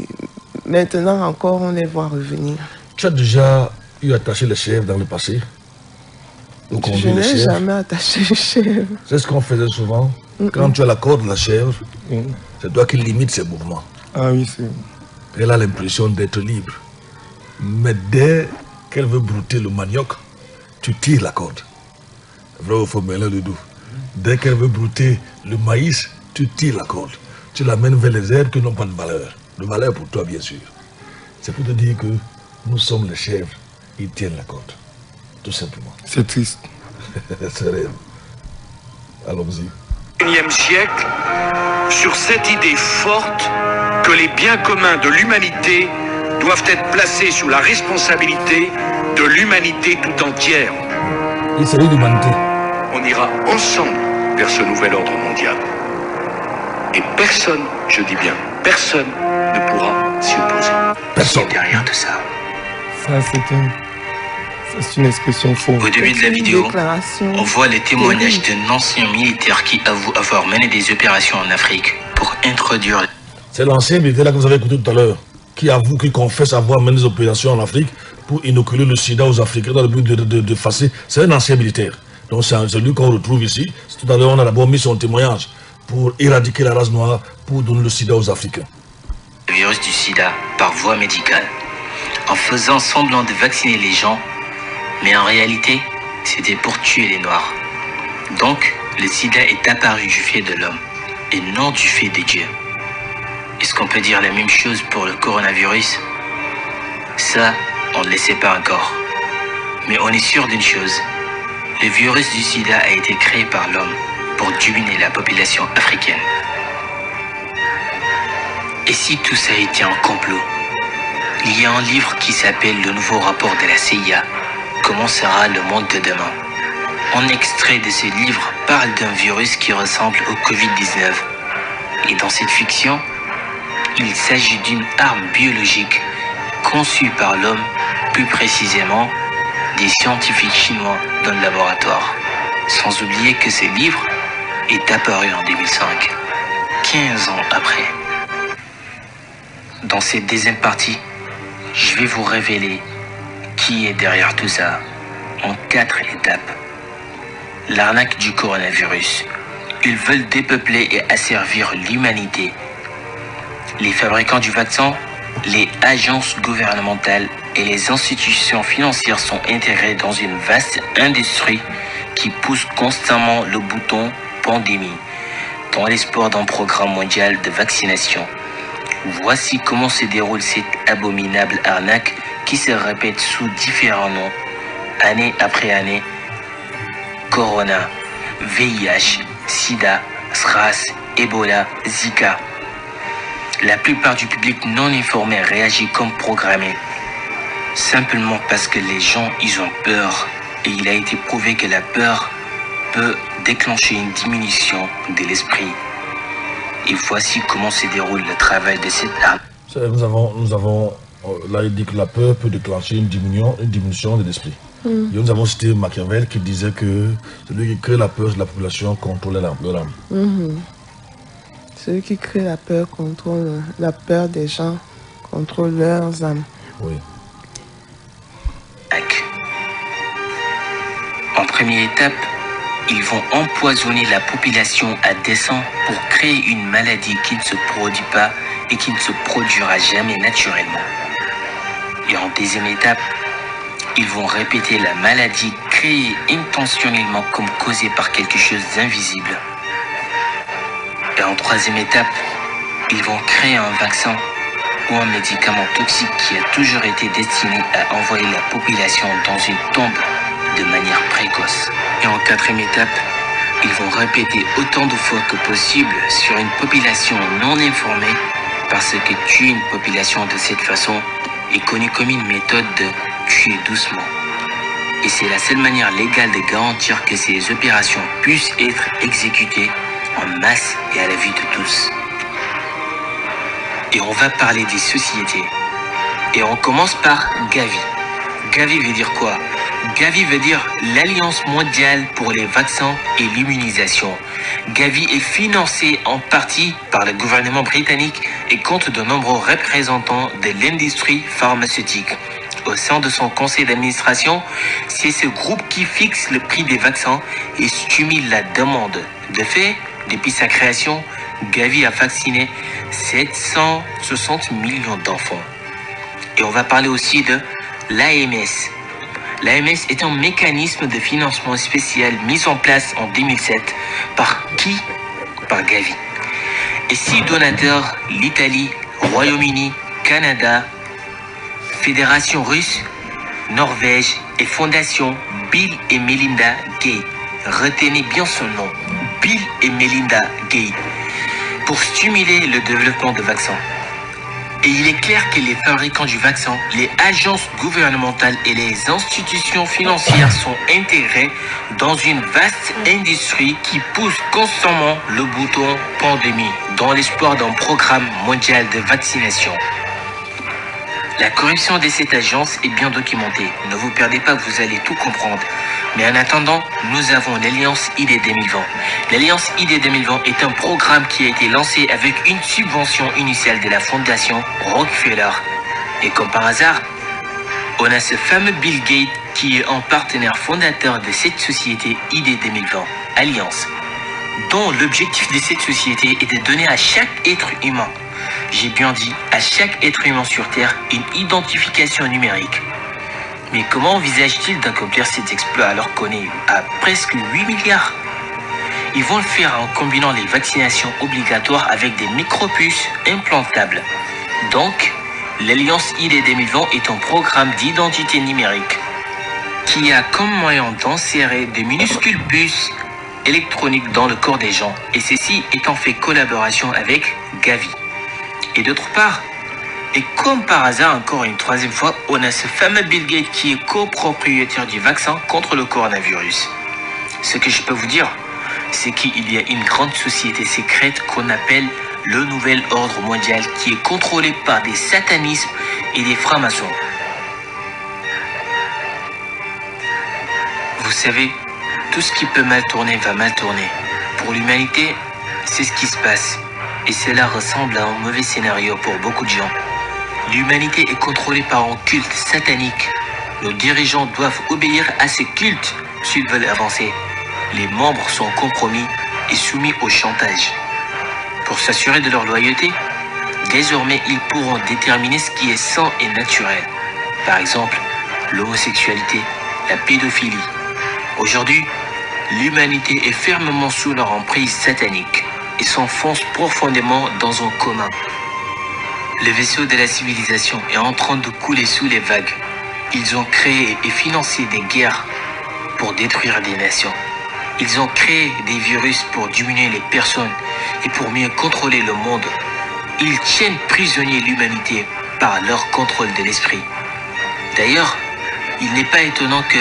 maintenant encore, on les voit revenir. Tu as déjà eu attaché les chèvres dans le passé? Je n'ai jamais attaché les chèvres. C'est ce qu'on faisait souvent. Quand tu as la corde de la chèvre, c'est toi qui limite ses mouvements. Ah oui, c'est... Elle a l'impression d'être libre. Mais dès qu'elle veut brouter le manioc, tu tires la corde. Vrai ou faux, mêler le dos. Dès qu'elle veut brouter le maïs, tu tires la corde. Tu l'amènes vers les herbes qui n'ont pas de valeur. De valeur pour toi, bien sûr. C'est pour te dire que nous sommes les chèvres. Ils tiennent la corde. Tout simplement. C'est triste. C'est réel. Allons-y. Au XXIe siècle, sur cette idée forte que les biens communs de l'humanité doivent être placés sous la responsabilité de l'humanité tout entière. Il s'agit d'humanité. On ira ensemble vers ce nouvel ordre mondial. Et personne, je dis bien personne, ne pourra s'y opposer. Personne. Derrière tout ça. Ça, c'est une expression forte. Au début de la vidéo, on voit les témoignages d'un ancien militaire qui avoue avoir mené des opérations en Afrique pour introduire... C'est l'ancien militaire là que vous avez écouté tout à l'heure, qui avoue, qui confesse avoir mené des opérations en Afrique pour inoculer le sida aux Africains dans le but de fasser. C'est un ancien militaire. Donc c'est lui qu'on retrouve ici. Tout à l'heure, on a d'abord mis son témoignage pour éradiquer la race noire, pour donner le sida aux Africains. Le virus du sida par voie médicale, en faisant semblant de vacciner les gens, mais en réalité, c'était pour tuer les Noirs. Donc, le sida est apparu du fait de l'homme, et non du fait de Dieu. Est-ce qu'on peut dire la même chose pour le coronavirus? Ça, on ne le sait pas encore. Mais on est sûr d'une chose. Le virus du sida a été créé par l'homme pour dominer la population africaine. Et si tout ça était un complot? Il y a un livre qui s'appelle Le nouveau rapport de la CIA. Comment sera le monde de demain? Un extrait de ce livre parle d'un virus qui ressemble au Covid-19. Et dans cette fiction, il s'agit d'une arme biologique conçue par l'homme, plus précisément des scientifiques chinois dans le laboratoire. Sans oublier que ce livre est apparu en 2005, 15 ans après. Dans cette deuxième partie, je vais vous révéler qui est derrière tout ça en 4 étapes. L'arnaque du coronavirus. Ils veulent dépeupler et asservir l'humanité. Les fabricants du vaccin, les agences gouvernementales et les institutions financières sont intégrés dans une vaste industrie qui pousse constamment le bouton pandémie dans l'espoir d'un programme mondial de vaccination. Voici comment se déroule cette abominable arnaque qui se répète sous différents noms, année après année. Corona, VIH, Sida, SRAS, Ebola, Zika. La plupart du public non informé réagit comme programmé. Simplement parce que les gens, ils ont peur. Et il a été prouvé que la peur peut déclencher une diminution de l'esprit. Et voici comment se déroule le travail de cette arme. Nous avons là, il dit que la peur peut déclencher une diminution de l'esprit. Et nous avons cité Machiavel qui disait que celui qui crée la peur de la population contrôle l'âme. Celui qui crée la peur contrôle la peur des gens, contrôle leurs âmes. Oui. En première étape, ils vont empoisonner la population à dessein pour créer une maladie qui ne se produit pas et qui ne se produira jamais naturellement. Et en deuxième étape, ils vont répéter la maladie créée intentionnellement comme causée par quelque chose d'invisible. Et en troisième étape, ils vont créer un vaccin ou un médicament toxique qui a toujours été destiné à envoyer la population dans une tombe de manière précoce. Et en quatrième étape, ils vont répéter autant de fois que possible sur une population non informée, parce que tuer une population de cette façon est connu comme une méthode de tuer doucement. Et c'est la seule manière légale de garantir que ces opérations puissent être exécutées en masse et à la vue de tous. Et on va parler des sociétés. Et on commence par Gavi. Gavi veut dire quoi? Gavi veut dire l'Alliance mondiale pour les vaccins et l'immunisation. Gavi est financé en partie par le gouvernement britannique et compte de nombreux représentants de l'industrie pharmaceutique. Au sein de son conseil d'administration, c'est ce groupe qui fixe le prix des vaccins et stimule la demande. De fait, depuis sa création, Gavi a vacciné 760 millions d'enfants. Et on va parler aussi de l'AMS. L'AMS est un mécanisme de financement spécial mis en place en 2007 par qui? Par Gavi. Et 6 donateurs, l'Italie, Royaume-Uni, Canada, Fédération russe, Norvège et Fondation Bill et Melinda Gates. Retenez bien son nom, Bill et Melinda Gates, pour stimuler le développement de vaccins. Et il est clair que les fabricants du vaccin, les agences gouvernementales et les institutions financières sont intégrés dans une vaste industrie qui pousse constamment le bouton pandémie dans l'espoir d'un programme mondial de vaccination. La corruption de cette agence est bien documentée. Ne vous perdez pas, vous allez tout comprendre. Mais en attendant, nous avons l'Alliance ID 2020. L'Alliance ID 2020 est un programme qui a été lancé avec une subvention initiale de la fondation Rockefeller. Et comme par hasard, on a ce fameux Bill Gates qui est un partenaire fondateur de cette société ID 2020, Alliance, dont l'objectif de cette société est de donner à chaque être humain, j'ai bien dit, à chaque être humain sur Terre, une identification numérique. Mais comment envisage-t-il d'accomplir cet exploit alors qu'on est à presque 8 milliards? Ils vont le faire en combinant les vaccinations obligatoires avec des micropuces implantables. Donc, l'Alliance ID 2020 est un programme d'identité numérique qui a comme moyen d'insérer des minuscules puces électroniques dans le corps des gens, et ceci étant fait collaboration avec Gavi. Et d'autre part, et comme par hasard, encore une troisième fois, on a ce fameux Bill Gates qui est copropriétaire du vaccin contre le coronavirus. Ce que je peux vous dire, c'est qu'il y a une grande société secrète qu'on appelle le Nouvel Ordre Mondial qui est contrôlé par des satanismes et des francs-maçons. Vous savez, tout ce qui peut mal tourner va mal tourner. Pour l'humanité, c'est ce qui se passe. Et cela ressemble à un mauvais scénario pour beaucoup de gens. L'humanité est contrôlée par un culte satanique. Nos dirigeants doivent obéir à ce culte s'ils veulent avancer. Les membres sont compromis et soumis au chantage. Pour s'assurer de leur loyauté, désormais ils pourront déterminer ce qui est sain et naturel. Par exemple, l'homosexualité, la pédophilie. Aujourd'hui, l'humanité est fermement sous leur emprise satanique et s'enfonce profondément dans un coma. Le vaisseau de la civilisation est en train de couler sous les vagues. Ils ont créé et financé des guerres pour détruire des nations. Ils ont créé des virus pour diminuer les personnes et pour mieux contrôler le monde. Ils tiennent prisonnier l'humanité par leur contrôle de l'esprit. D'ailleurs, il n'est pas étonnant que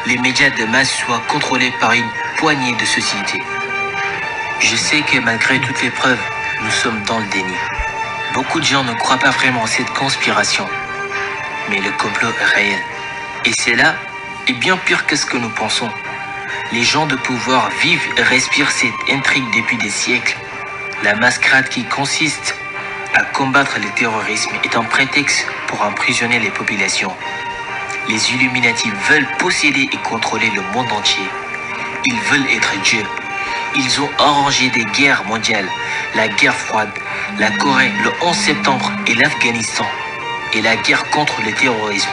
les médias de masse soient contrôlés par une poignée de sociétés. Je sais que malgré toutes les preuves, nous sommes dans le déni. Beaucoup de gens ne croient pas vraiment à cette conspiration. Mais le complot est réel. Et cela est bien pire que ce que nous pensons. Les gens de pouvoir vivent et respirent cette intrigue depuis des siècles. La mascarade qui consiste à combattre le terrorisme est un prétexte pour emprisonner les populations. Les Illuminati veulent posséder et contrôler le monde entier. Ils veulent être Dieu. Ils ont arrangé des guerres mondiales, la guerre froide, la Corée, le 11 septembre et l'Afghanistan, et la guerre contre le terrorisme.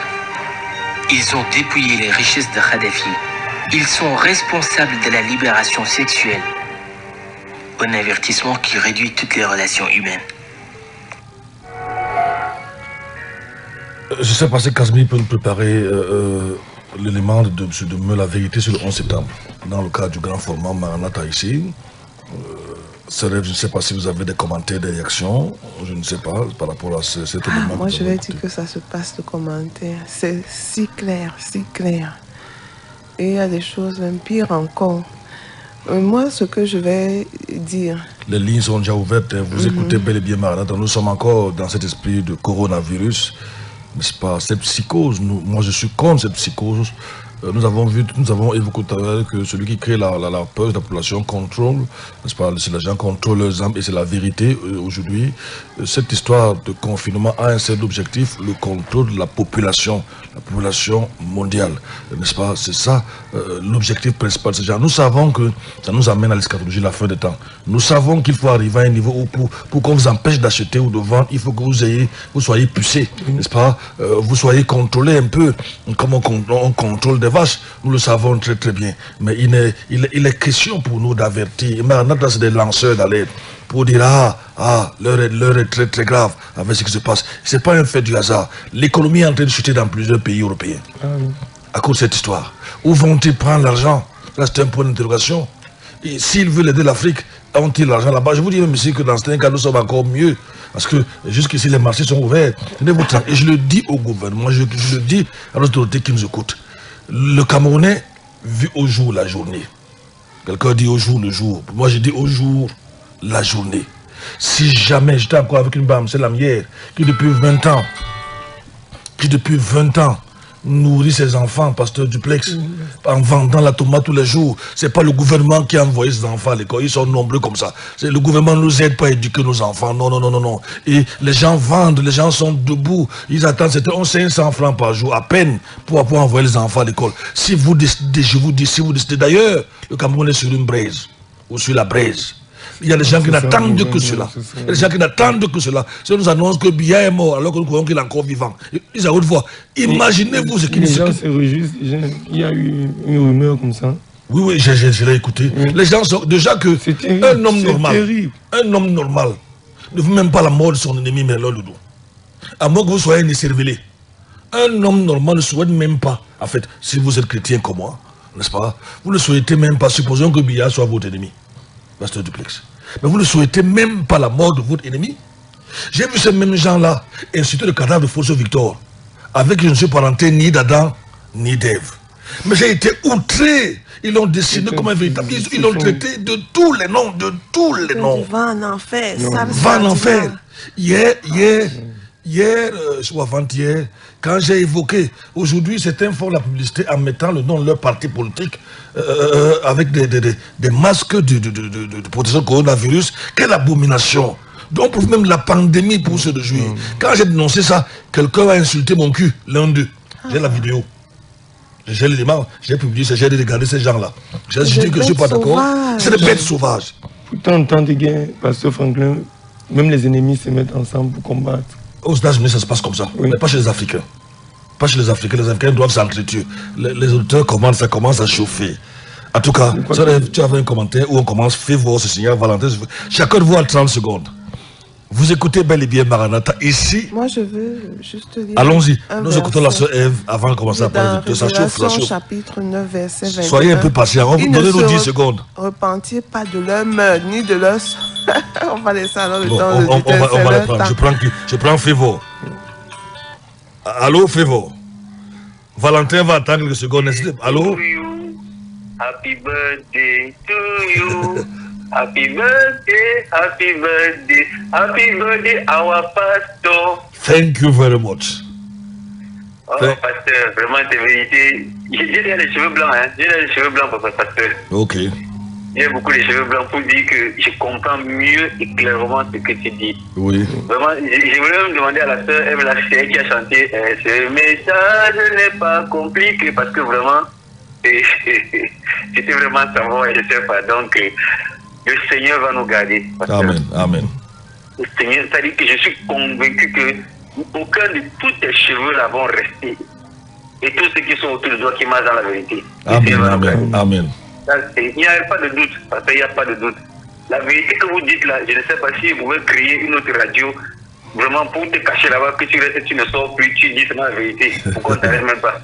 Ils ont dépouillé les richesses de Kadhafi. Ils sont responsables de la libération sexuelle. Un avertissement qui réduit toutes les relations humaines. Je sais pas si Kazmi peut nous préparer l'élément de la vérité sur le 11 septembre. Dans le cas du grand format Maranatha ici, je ne sais pas si vous avez des commentaires, des réactions, je ne sais pas par rapport à cet élément. Moi je vais dire que ça se passe de commentaires. C'est si clair, si clair. Et il y a des choses même pires encore. Moi, ce que je vais dire... Les lignes sont déjà ouvertes, vous écoutez bel et bien Maranatha. Nous sommes encore dans cet esprit de coronavirus, n'est-ce pas? Cette psychose, moi je suis contre cette psychose. Nous avons évoqué tout à l'heure que celui qui crée la peur de la population contrôle, n'est-ce pas? C'est les gens contrôlent leurs âmes et c'est la vérité aujourd'hui. Cette histoire de confinement a un seul objectif, le contrôle de la population mondiale, n'est-ce pas? C'est ça l'objectif principal de ces gens. Nous savons que ça nous amène à l'eschatologie, la fin des temps. Nous savons qu'il faut arriver à un niveau où pour qu'on vous empêche d'acheter ou de vendre, il faut que vous soyez pucés, n'est-ce pas? Vous soyez contrôlés un peu, comme on contrôle des vaches, nous le savons très très bien. Mais il est question pour nous d'avertir. Maranatha, c'est des lanceurs d'alerte pour dire l'heure est très très grave avec ce qui se passe. C'est pas un fait du hasard. L'économie est en train de chuter dans plusieurs pays européens à cause de cette histoire. Où vont-ils prendre l'argent? Là, c'est un point d'interrogation. S'ils veulent aider l'Afrique, ont-ils l'argent là-bas? Je vous dis même ici que dans certains cas, nous sommes encore mieux. Parce que jusqu'ici, les marchés sont ouverts. Et je le dis au gouvernement, je le dis à nos autorités qui nous écoutent. Le Camerounais vit au jour la journée. Quelqu'un dit au jour le jour. Moi, je dis au jour la journée. Si jamais j'étais encore avec une dame, c'est la mienne, qui depuis 20 ans nourrit ses enfants, pasteur Duplex, en vendant la tomate tous les jours. C'est pas le gouvernement qui a envoyé ses enfants à l'école, ils sont nombreux comme ça. Le gouvernement ne nous aide pas à éduquer nos enfants, non. Et les gens vendent, les gens sont debout, ils attendent, c'était 500 francs par jour, à peine, pour pouvoir envoyer les enfants à l'école. Si vous décidez, je vous dis, d'ailleurs, le Cameroun est sur une braise, ou sur la braise. Il y a des gens qui n'attendent que cela. Il y a des gens qui n'attendent que cela. Si on nous annonce que Biya est mort alors que nous croyons qu'il est encore vivant. Ils ont haute voix. Imaginez-vous ce qui les gens se réjouissent. Il y a eu une rumeur comme ça. Oui, je l'ai écouté. Les gens sont déjà que un homme normal ne veut même pas la mort de son ennemi, mais là, à moins que vous soyez un cervelé. Un homme normal ne souhaite même pas, en fait, si vous êtes chrétien comme moi, n'est-ce pas? Vous ne souhaitez même pas, supposons que Biya soit votre ennemi. Pasteur Duplex. Mais vous ne souhaitez même pas la mort de votre ennemi. J'ai vu ces mêmes gens-là insulter le cadavre de Fosso Victor, avec qui je ne suis parenté ni d'Adam ni d'Ève. Mais j'ai été outré. Ils l'ont dessiné comme un véritable. Ils l'ont traité de tous les noms, Va en enfer. Va en enfer. Hier, ou avant-hier, quand j'ai évoqué, aujourd'hui c'est un fort la publicité en mettant le nom de leur parti politique avec des masques de protection coronavirus. Quelle abomination! Donc pour même la pandémie pour se réjouir. Quand j'ai dénoncé ça, quelqu'un a insulté mon cul, l'un d'eux. J'ai la vidéo. J'ai l'élément, j'ai publié, j'ai regardé ces gens-là. J'ai dit que je ne suis pas d'accord. C'est des bêtes sauvages. Pourtant, en temps de guerre, Pasteur Franklin, même les ennemis se mettent ensemble pour combattre. Aux États-Unis, ça se passe comme ça, mais pas chez les Africains. Pas chez les Africains. Les Africains doivent s'entretuer. Les auditeurs ça commence à chauffer. En tout cas, tu avais un commentaire où on commence, fais voir ce signal, Valentin. Chacun de vous a 30 secondes. Vous écoutez bel et bien Maranatha ici. Moi, je veux juste dire. Allons-y. Nous écoutons la sœur Ève avant de commencer à parler de ça. Chauffe. Chapitre 9, verset 21. Soyez un peu patient. Donnez-nous 10 secondes. Repentir pas de leur meurtre, ni de leur. On va laisser alors le temps de on va le prendre. Je prends Févo. Allô, Févo. Valentin va attendre quelques secondes. Allô? Happy birthday to you. happy birthday, our pastor. Thank you very much. Oh, pasteur, vraiment, c'est vérité. J'ai les cheveux blancs, hein. J'ai les cheveux blancs, pasteur. Ok. J'ai beaucoup de cheveux blancs pour dire que je comprends mieux et clairement ce que tu dis. Oui. Vraiment, je voulais me demander à la sœur Eve Lachey qui a chanté ce message n'est pas compliqué parce que vraiment, c'était vraiment sa voix et je sais pas. Donc, le Seigneur va nous garder. Amen, amen. Le Seigneur, c'est-à-dire que je suis convaincu que aucun de tous tes cheveux là vont rester. Et tous ceux qui sont autour de toi qui marchent dans la vérité. Amen, amen, amen. Il n'y a pas de doute, parce qu'il n'y a pas de doute. La vérité que vous dites là, je ne sais pas si vous pouvez créer une autre radio, vraiment pour te cacher là-bas, que tu restes, tu ne sors plus, tu dis seulement la vérité. Pourquoi tu n'arrives même pas?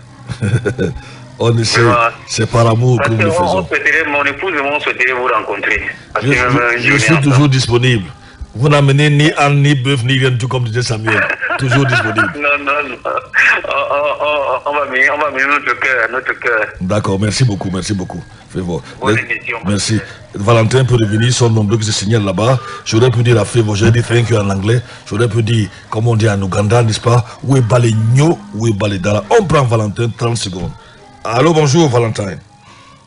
On essaie, c'est par amour que nous le faisons. Mon épouse et moi, on souhaiterait vous rencontrer. Je suis toujours disponible. Vous n'amenez ni âne, ni bœuf, ni rien, tout comme disait Samuel. Toujours disponible. Non. On va mettre notre cœur. D'accord, merci beaucoup. Merci. Valentin peut revenir, ils sont nombreux qui se signalent là-bas. J'aurais pu dire à Favor, j'aurais dit thank you en anglais. J'aurais pu dire, comme on dit en Ouganda, n'est-ce pas? Où est Balegno, où est Baledara? On prend Valentin 30 secondes. Allô, bonjour Valentin.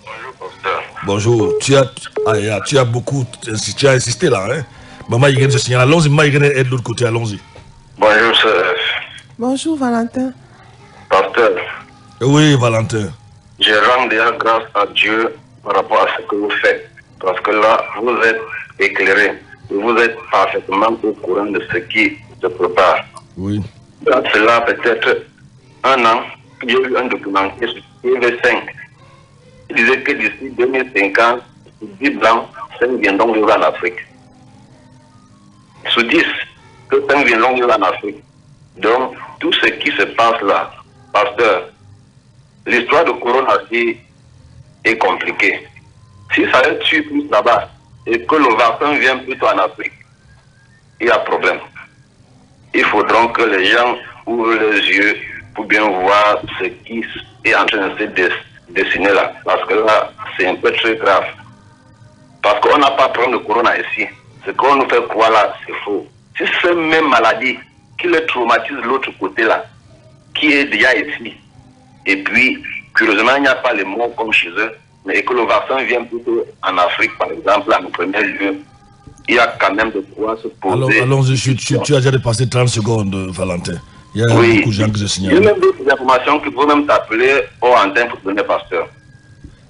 Bonjour, pasteur. Bonjour. Tu as beaucoup, tu as insisté là, hein? Maman Irène se signale. Allons-y, Maman Irène est de l'autre côté, allons-y. Bonjour, sœur. Bonjour, Valentin. Pasteur. Oui, Valentin. Je rends déjà grâce à Dieu par rapport à ce que vous faites. Parce que là, vous êtes éclairé. Vous êtes parfaitement au courant de ce qui se prépare. Oui. Dans cela, peut-être un an, il y a eu un documentaire sur TV5. Il disait que d'ici 2050, 10 blancs, 5 viendront vivre en Afrique. Sur 10, que 5 viendront vivre en Afrique. Donc, tout ce qui se passe là, pasteur, l'histoire de Corona est compliquée. Si ça le tue plus là-bas et que le vaccin vient plutôt en Afrique, il y a problème. Il faudra que les gens ouvrent les yeux pour bien voir ce qui est en train de se dessiner là. Parce que là, c'est un peu très grave. Parce qu'on n'a pas de problème de Corona ici. Ce qu'on nous fait croire là, c'est faux. Si c'est même maladie qui le traumatise de l'autre côté là, qui est déjà ici, et puis, curieusement, il n'y a pas les morts comme chez eux, mais que le vaccin vient plutôt en Afrique, par exemple, en premier lieu, il y a quand même de quoi se poser. Allons-y, tu as déjà dépassé 30 secondes, Valentin. Il y a beaucoup de gens qui se signalent. Il y a même d'autres informations que vous même t'appeler au antenne pour donner, pasteur.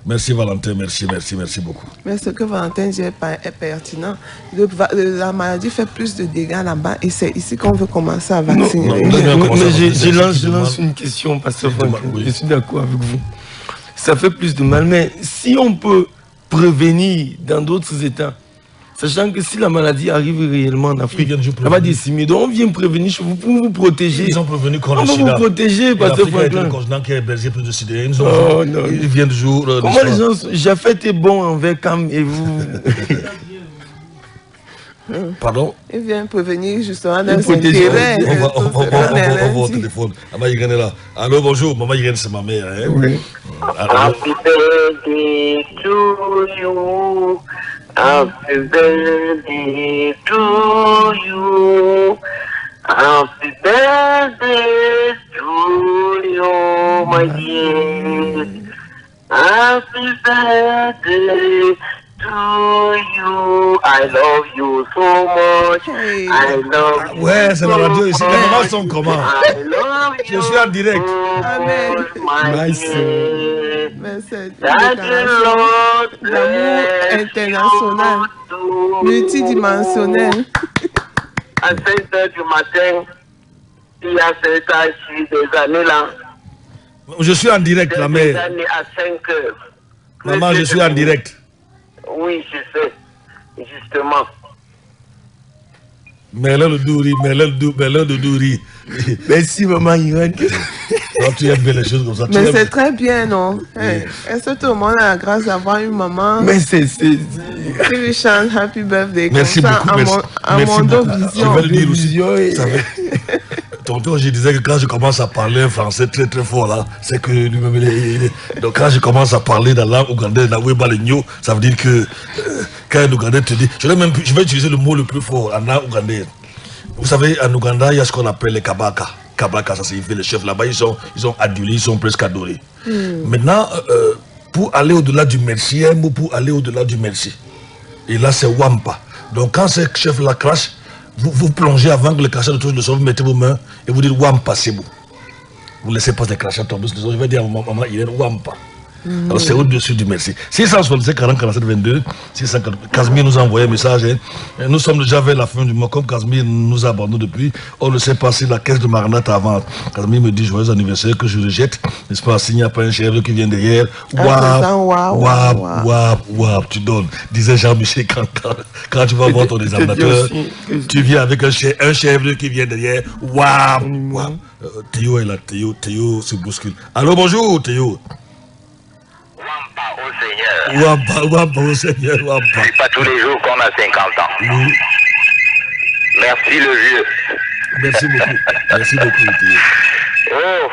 Merci Valentin, merci beaucoup. Mais ce que Valentin dit est pertinent. La maladie fait plus de dégâts là-bas et c'est ici qu'on veut commencer à vacciner. Mais je lance une question, pasteur Franck. Je suis d'accord avec vous. Ça fait plus de mal, mais si on peut prévenir dans d'autres États, sachant que si la maladie arrive réellement en Afrique, ça va décimer. Donc on vient prévenir chez vous pour vous protéger. Ils ont prévenu contre le sida. On va vous protéger, pasteur Franklin. Le continent qui a hébergé plus de sida. Ils viennent du jour. Comment les gens... Japheth est bon envers Cam et vous... Pardon? Il vient prévenir justement dans ses intérêts. On va au téléphone. Maman Irène est là. Allô, bonjour. Maman Irène, c'est ma mère. Hein? Oui. Happy birthday to you. Happy birthday to you. Happy birthday to you, my dear. Happy birthday to you. I love you so much. I love you. Ouais, c'est la radio ici. Les mamans sont comment? I love you. Je suis en direct. Amen. Nice. Mais c'est l'amour international, multidimensionnel. À 5 h du matin, il y a cet âge des années là. Je suis en direct, la mère. Des années à 5 h. Maman, je suis en direct. Oui, je sais. Justement. Merlin de Douri. Merci, maman Irène. Tu aimes bien les choses comme ça. Mais c'est très bien, non? Est-ce que tout le monde a la grâce d'avoir une maman? Mais c'est... Qui lui chante Happy Birthday. Merci comme ça, beaucoup. à Mondo Vision. Je vais le dire aussi. Tonton, je disais que quand je commence à parler français très très fort là, c'est que lui-même donc quand je commence à parler dans la langue ougandaise, ça veut dire que quand un Ougandais te dit, je vais utiliser le mot le plus fort en langue ougandaise. Vous savez, en Ouganda, il y a ce qu'on appelle les kabaka. Kabaka, ça signifie les chefs là-bas, ils sont adulés, ils sont presque adorés. Maintenant, pour aller au-delà du merci, il y a un mot pour aller au-delà du merci. Et là, c'est wampa. Donc quand ces chefs-là crachent, vous plongez avant que le crachat ne touche le sol, vous mettez vos mains et vous dites wampa, c'est bon. Vous ne laissez pas les crachats tomber sur le sol. Je vais dire à mon maman, il est wampa. Alors c'est au-dessus du merci. 667 40 47 22, 640. Casimir nous a envoyé un message. Hein. Nous sommes déjà vers la fin du mois. Comme Casimir nous a abandonnés depuis, on ne sait pas si la caisse de Maranatha avance. Casimir me dit joyeux anniversaire que je rejette. N'est-ce pas, s'il n'y a pas un chèvre qui vient derrière. Wap, tu donnes. Disait Jean-Michel quand tu vas voir ton examinateur, tu viens avec un chèvre qui vient derrière. Wap. Théo est là, Théo se bouscule. Allô, bonjour Théo. Wampa au Seigneur, Wampa. C'est pas tous les jours qu'on a 50 ans. Oui. Merci le vieux. Merci beaucoup. Merci beaucoup. Oh,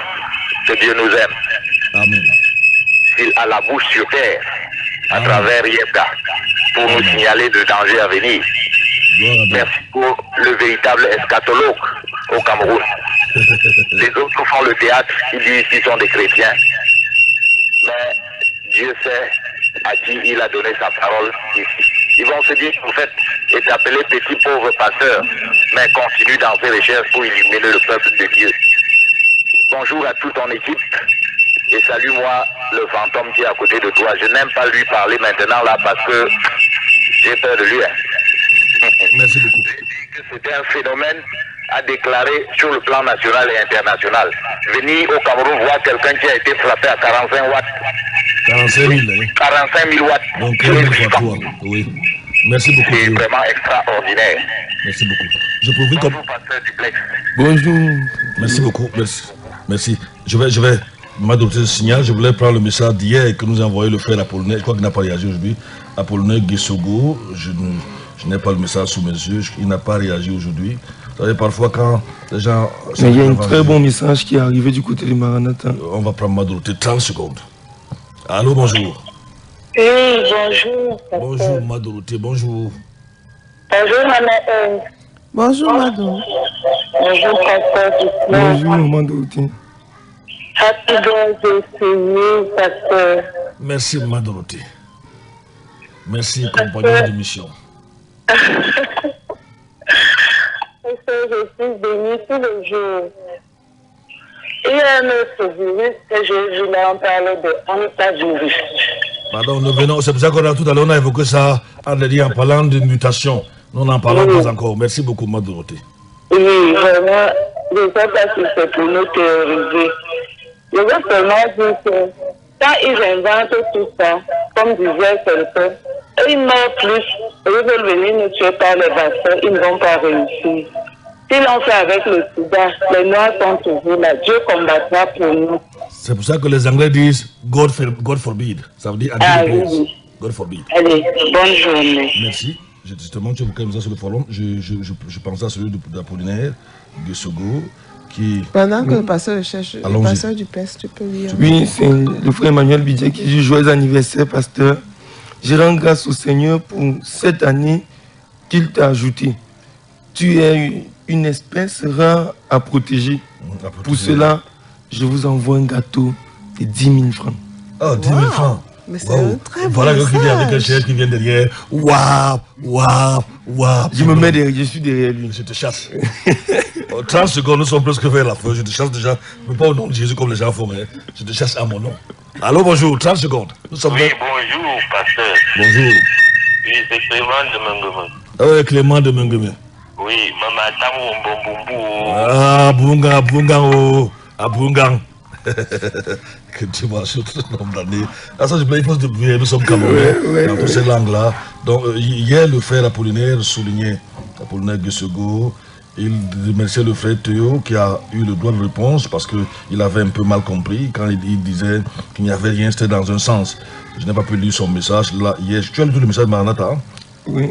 que Dieu nous aime. Amen. Il a la bouche sur terre, à travers Yepka, pour nous signaler de dangers à venir. Merci pour le véritable eschatologue au Cameroun. Les autres font le théâtre, ils disent qu'ils sont des chrétiens. Mais Dieu sait à qui il a donné sa parole ici. Ils vont se dire, en fait, est appelé petit pauvre pasteur, mais continue dans ses recherches pour illuminer le peuple de Dieu. Bonjour à toute ton équipe et salue-moi le fantôme qui est à côté de toi. Je n'aime pas lui parler maintenant là parce que j'ai peur de lui. Merci beaucoup. J'ai dit que c'était un phénomène à déclarer sur le plan national et international. Venir au Cameroun voir quelqu'un qui a été frappé à 45 watts. 45 000, hein? 45 000 watts. Donc, 15 fois toi. Oui. Merci beaucoup. C'est vraiment extraordinaire. Merci beaucoup. Je prouve comme... Pasteur Duplex. Bonjour. Merci beaucoup. Merci. Je vais m'adopter ce signal. Je voulais prendre le message d'hier que nous a envoyé le frère Apollinaire. Je crois qu'il n'a pas réagi aujourd'hui. Apollinaire Guessogo. Je n'ai pas le message sous mes yeux. Il n'a pas réagi aujourd'hui. Vous savez, parfois quand les gens... Mais il y a un très bon message qui est arrivé du côté de Maranatha. On va prendre Madoroté 30 secondes. Allô, bonjour. Oui, bonjour. Bonjour, Madoroté, bonjour. Bonjour, Maman. Bonjour, Madou. Bonjour, pasteur. Bonjour, Madoroté. Happy birthday to you, pasteur. Merci, Madoroté. Merci, compagnon de mission. Je suis béni tous les jours. Il y a un autre virus que je voulais en parler de hantavirus. Pardon, nous venons, c'est pour ça qu'on a tout à l'heure, on a évoqué ça en parlant de mutation. Nous n'en parlons pas encore. Merci beaucoup, Madoroté. Oui, vraiment, je ne sais pas si c'est pour nous théoriser. Je veux seulement dire que quand ils inventent tout ça, comme disait quelqu'un, ils meurent plus, ils veulent venir nous tuer par les vaccins, ils ne vont pas réussir. S'ils l'ont fait avec le sida, les Noirs sont toujours là. Dieu combattra pour nous. C'est pour ça que les Anglais disent God forbid. Ça veut dire oui. God forbid. Allez, bonne journée. Merci. Justement, tu évoquais ça sur le forum. Je pensais à celui d'Apollinaire, Guessogo, qui... Pendant que le pasteur cherche, le pasteur du PES, tu peux lire. Oui, c'est le frère Emmanuel Bidjet qui dit joyeux anniversaire, pasteur. Je rends grâce au Seigneur pour cette année qu'il t'a ajouté. Tu es une espèce rare à protéger. Pour cela, je vous envoie un gâteau de 10 000 francs. Oh, 10 000 francs. Mais c'est un très bon voilà message. Qui vient avec un chef qui vient derrière. Waouh. Je me mets derrière, je suis derrière lui. Je te chasse. 30 secondes, nous sommes presque vers la fin. Je te chasse déjà. Mais pas au nom de Jésus comme les gens font, mais je te chasse à mon nom. Allô, bonjour, 30 secondes. Nous sommes Oui, bonjour, pasteur. Bonjour. Oui, c'est Clément de Mengeme. Ah oui, Clément de Mengeme. Oui, maman, Tamou, Ah, Bungang. Que tu m'as sur tout ce nombre d'années. Ah, ça, je plais, il faut se débrouiller. Nous sommes Camerounais dans toutes ces langues-là. Donc, hier, le frère Apollinaire soulignait, Apollinaire Guessogo, il remerciait le frère Théo qui a eu le droit de réponse parce qu'il avait un peu mal compris quand il disait qu'il n'y avait rien, c'était dans un sens. Je n'ai pas pu lire son message. Là, hier, tu as lu le message de Maranatha, hein? Oui.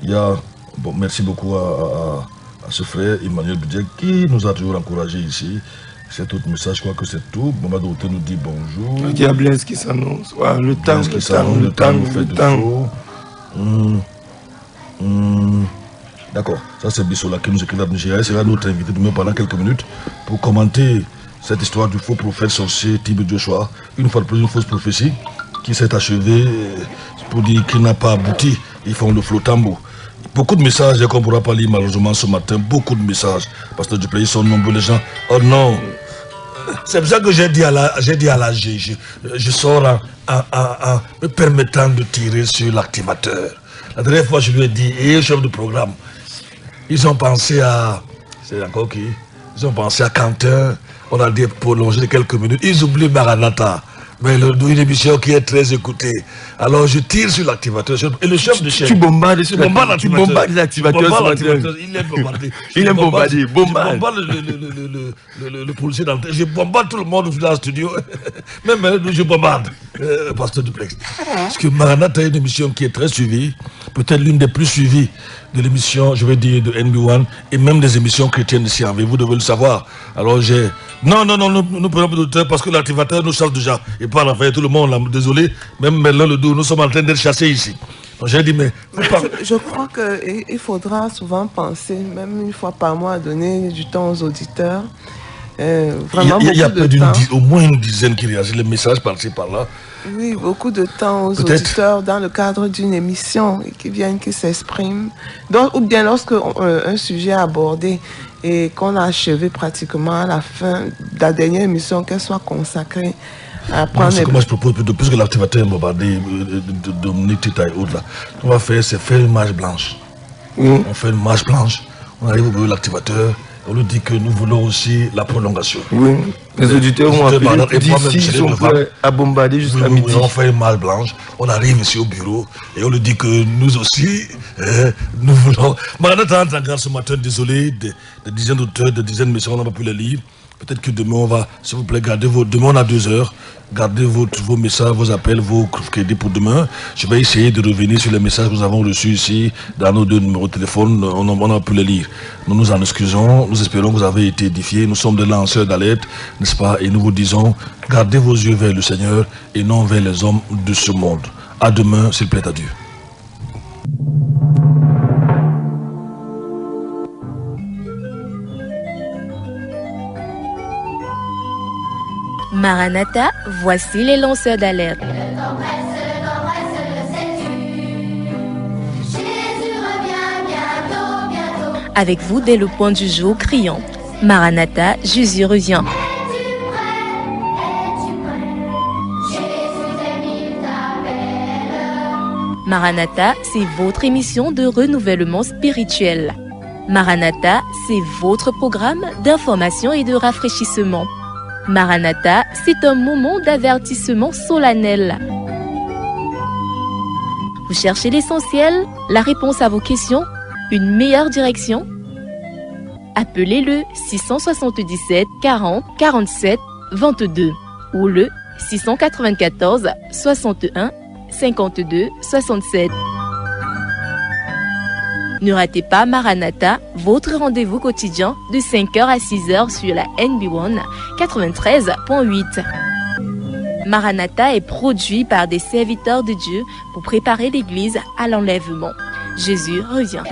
Il y a... Bon, merci beaucoup à à ce frère Emmanuel Budjek qui nous a toujours encouragés ici. C'est tout le message, je crois que c'est tout. Maman Dorothée nous dit bonjour. Le diablesse qui s'annonce. Ouais, le temps nous fait de chaud. D'accord, ça c'est Bissola qui nous écrit de Nigeria. Il sera notre invité demain pendant quelques minutes pour commenter cette histoire du faux prophète sorcier T.B. Joshua. Une fois de plus, une fausse prophétie qui s'est achevée pour dire qu'il n'a pas abouti. Ils font le flottambo. Beaucoup de messages qu'on ne pourra pas lire malheureusement ce matin. Beaucoup de messages. Parce que du pays sont nombreux les gens. Oh non. C'est pour ça que j'ai dit à la je sors en me permettant de tirer sur l'activateur. La dernière fois, je lui ai dit, et chef de programme, ils ont pensé à... C'est encore qui? Ils ont pensé à Quentin. On a dit prolonger de quelques minutes. Ils oublient Maranatha. Mais une émission qui est très écoutée. Alors je tire sur l'activateur. Et le chef de chaîne... Tu bombardes l'activateur. Il est bombardé. Il est bombardé. Je bombarde le policier dans le... Je bombarde tout le monde dans le studio. Même je bombarde Pasteur Duplex. Parce que Maranatha est une émission qui est très suivie. Peut-être l'une des plus suivies de l'émission, je vais dire, de NB1 et même des émissions chrétiennes ici. Vous devez le savoir. Alors j'ai... Non, nous prenons pas d'auteur parce que l'activateur nous chasse déjà. Et pas la fin, tout le monde là, désolé. Même maintenant le dos, nous sommes en train d'être chassés ici. Donc j'ai dit, mais... Je crois qu'il faudra souvent penser, même une fois par mois, à donner du temps aux auditeurs. Vraiment il y a au moins une dizaine qui réagissent les messages par-ci par-là. Oui, beaucoup de temps aux auditeurs dans le cadre d'une émission qui viennent, qui s'expriment. Ou bien lorsque un sujet est abordé et qu'on a achevé pratiquement à la fin de la dernière émission, qu'elle soit consacrée à prendre... Ce que moi je propose, plus que l'activateur est bombardé, de Dominique Tita et autres là, ce qu'on va faire, c'est faire une marche blanche. On fait une marche blanche, on arrive au bureau de l'activateur. On nous dit que nous voulons aussi la prolongation. Oui, les auditeurs vont appeler d'ici, ils sont prêts à bombarder jusqu'à midi. On fait une marche blanche, on arrive ici au bureau et on nous dit que nous aussi, nous voulons... Maranatha entre en garde ce matin, désolé, des dizaines d'auteurs, des dizaines de messages, on n'a pas pu les lire. Peut-être que demain, on va, s'il vous plaît, demain on a 2 heures, gardez vos messages, vos appels, vos crédits pour demain. Je vais essayer de revenir sur les messages que nous avons reçus ici, dans nos 2 numéros de téléphone, on a pu les lire. Nous nous en excusons, nous espérons que vous avez été édifiés, nous sommes des lanceurs d'alerte, n'est-ce pas, et nous vous disons, gardez vos yeux vers le Seigneur et non vers les hommes de ce monde. À demain, s'il plaît à Dieu. Maranatha, voici les lanceurs d'alerte. Avec vous dès le point du jour criant Maranatha, Jésus revient. Maranatha, c'est votre émission de renouvellement spirituel. Maranatha, c'est votre programme d'information et de rafraîchissement. Maranatha, c'est un moment d'avertissement solennel. Vous cherchez l'essentiel, la réponse à vos questions, une meilleure direction? Appelez le 677 40 47 22 ou le 694 61 52 67. Ne ratez pas Maranatha, votre rendez-vous quotidien de 5h à 6h sur la NB1 93.8. Maranatha est produit par des serviteurs de Dieu pour préparer l'Église à l'enlèvement. Jésus revient.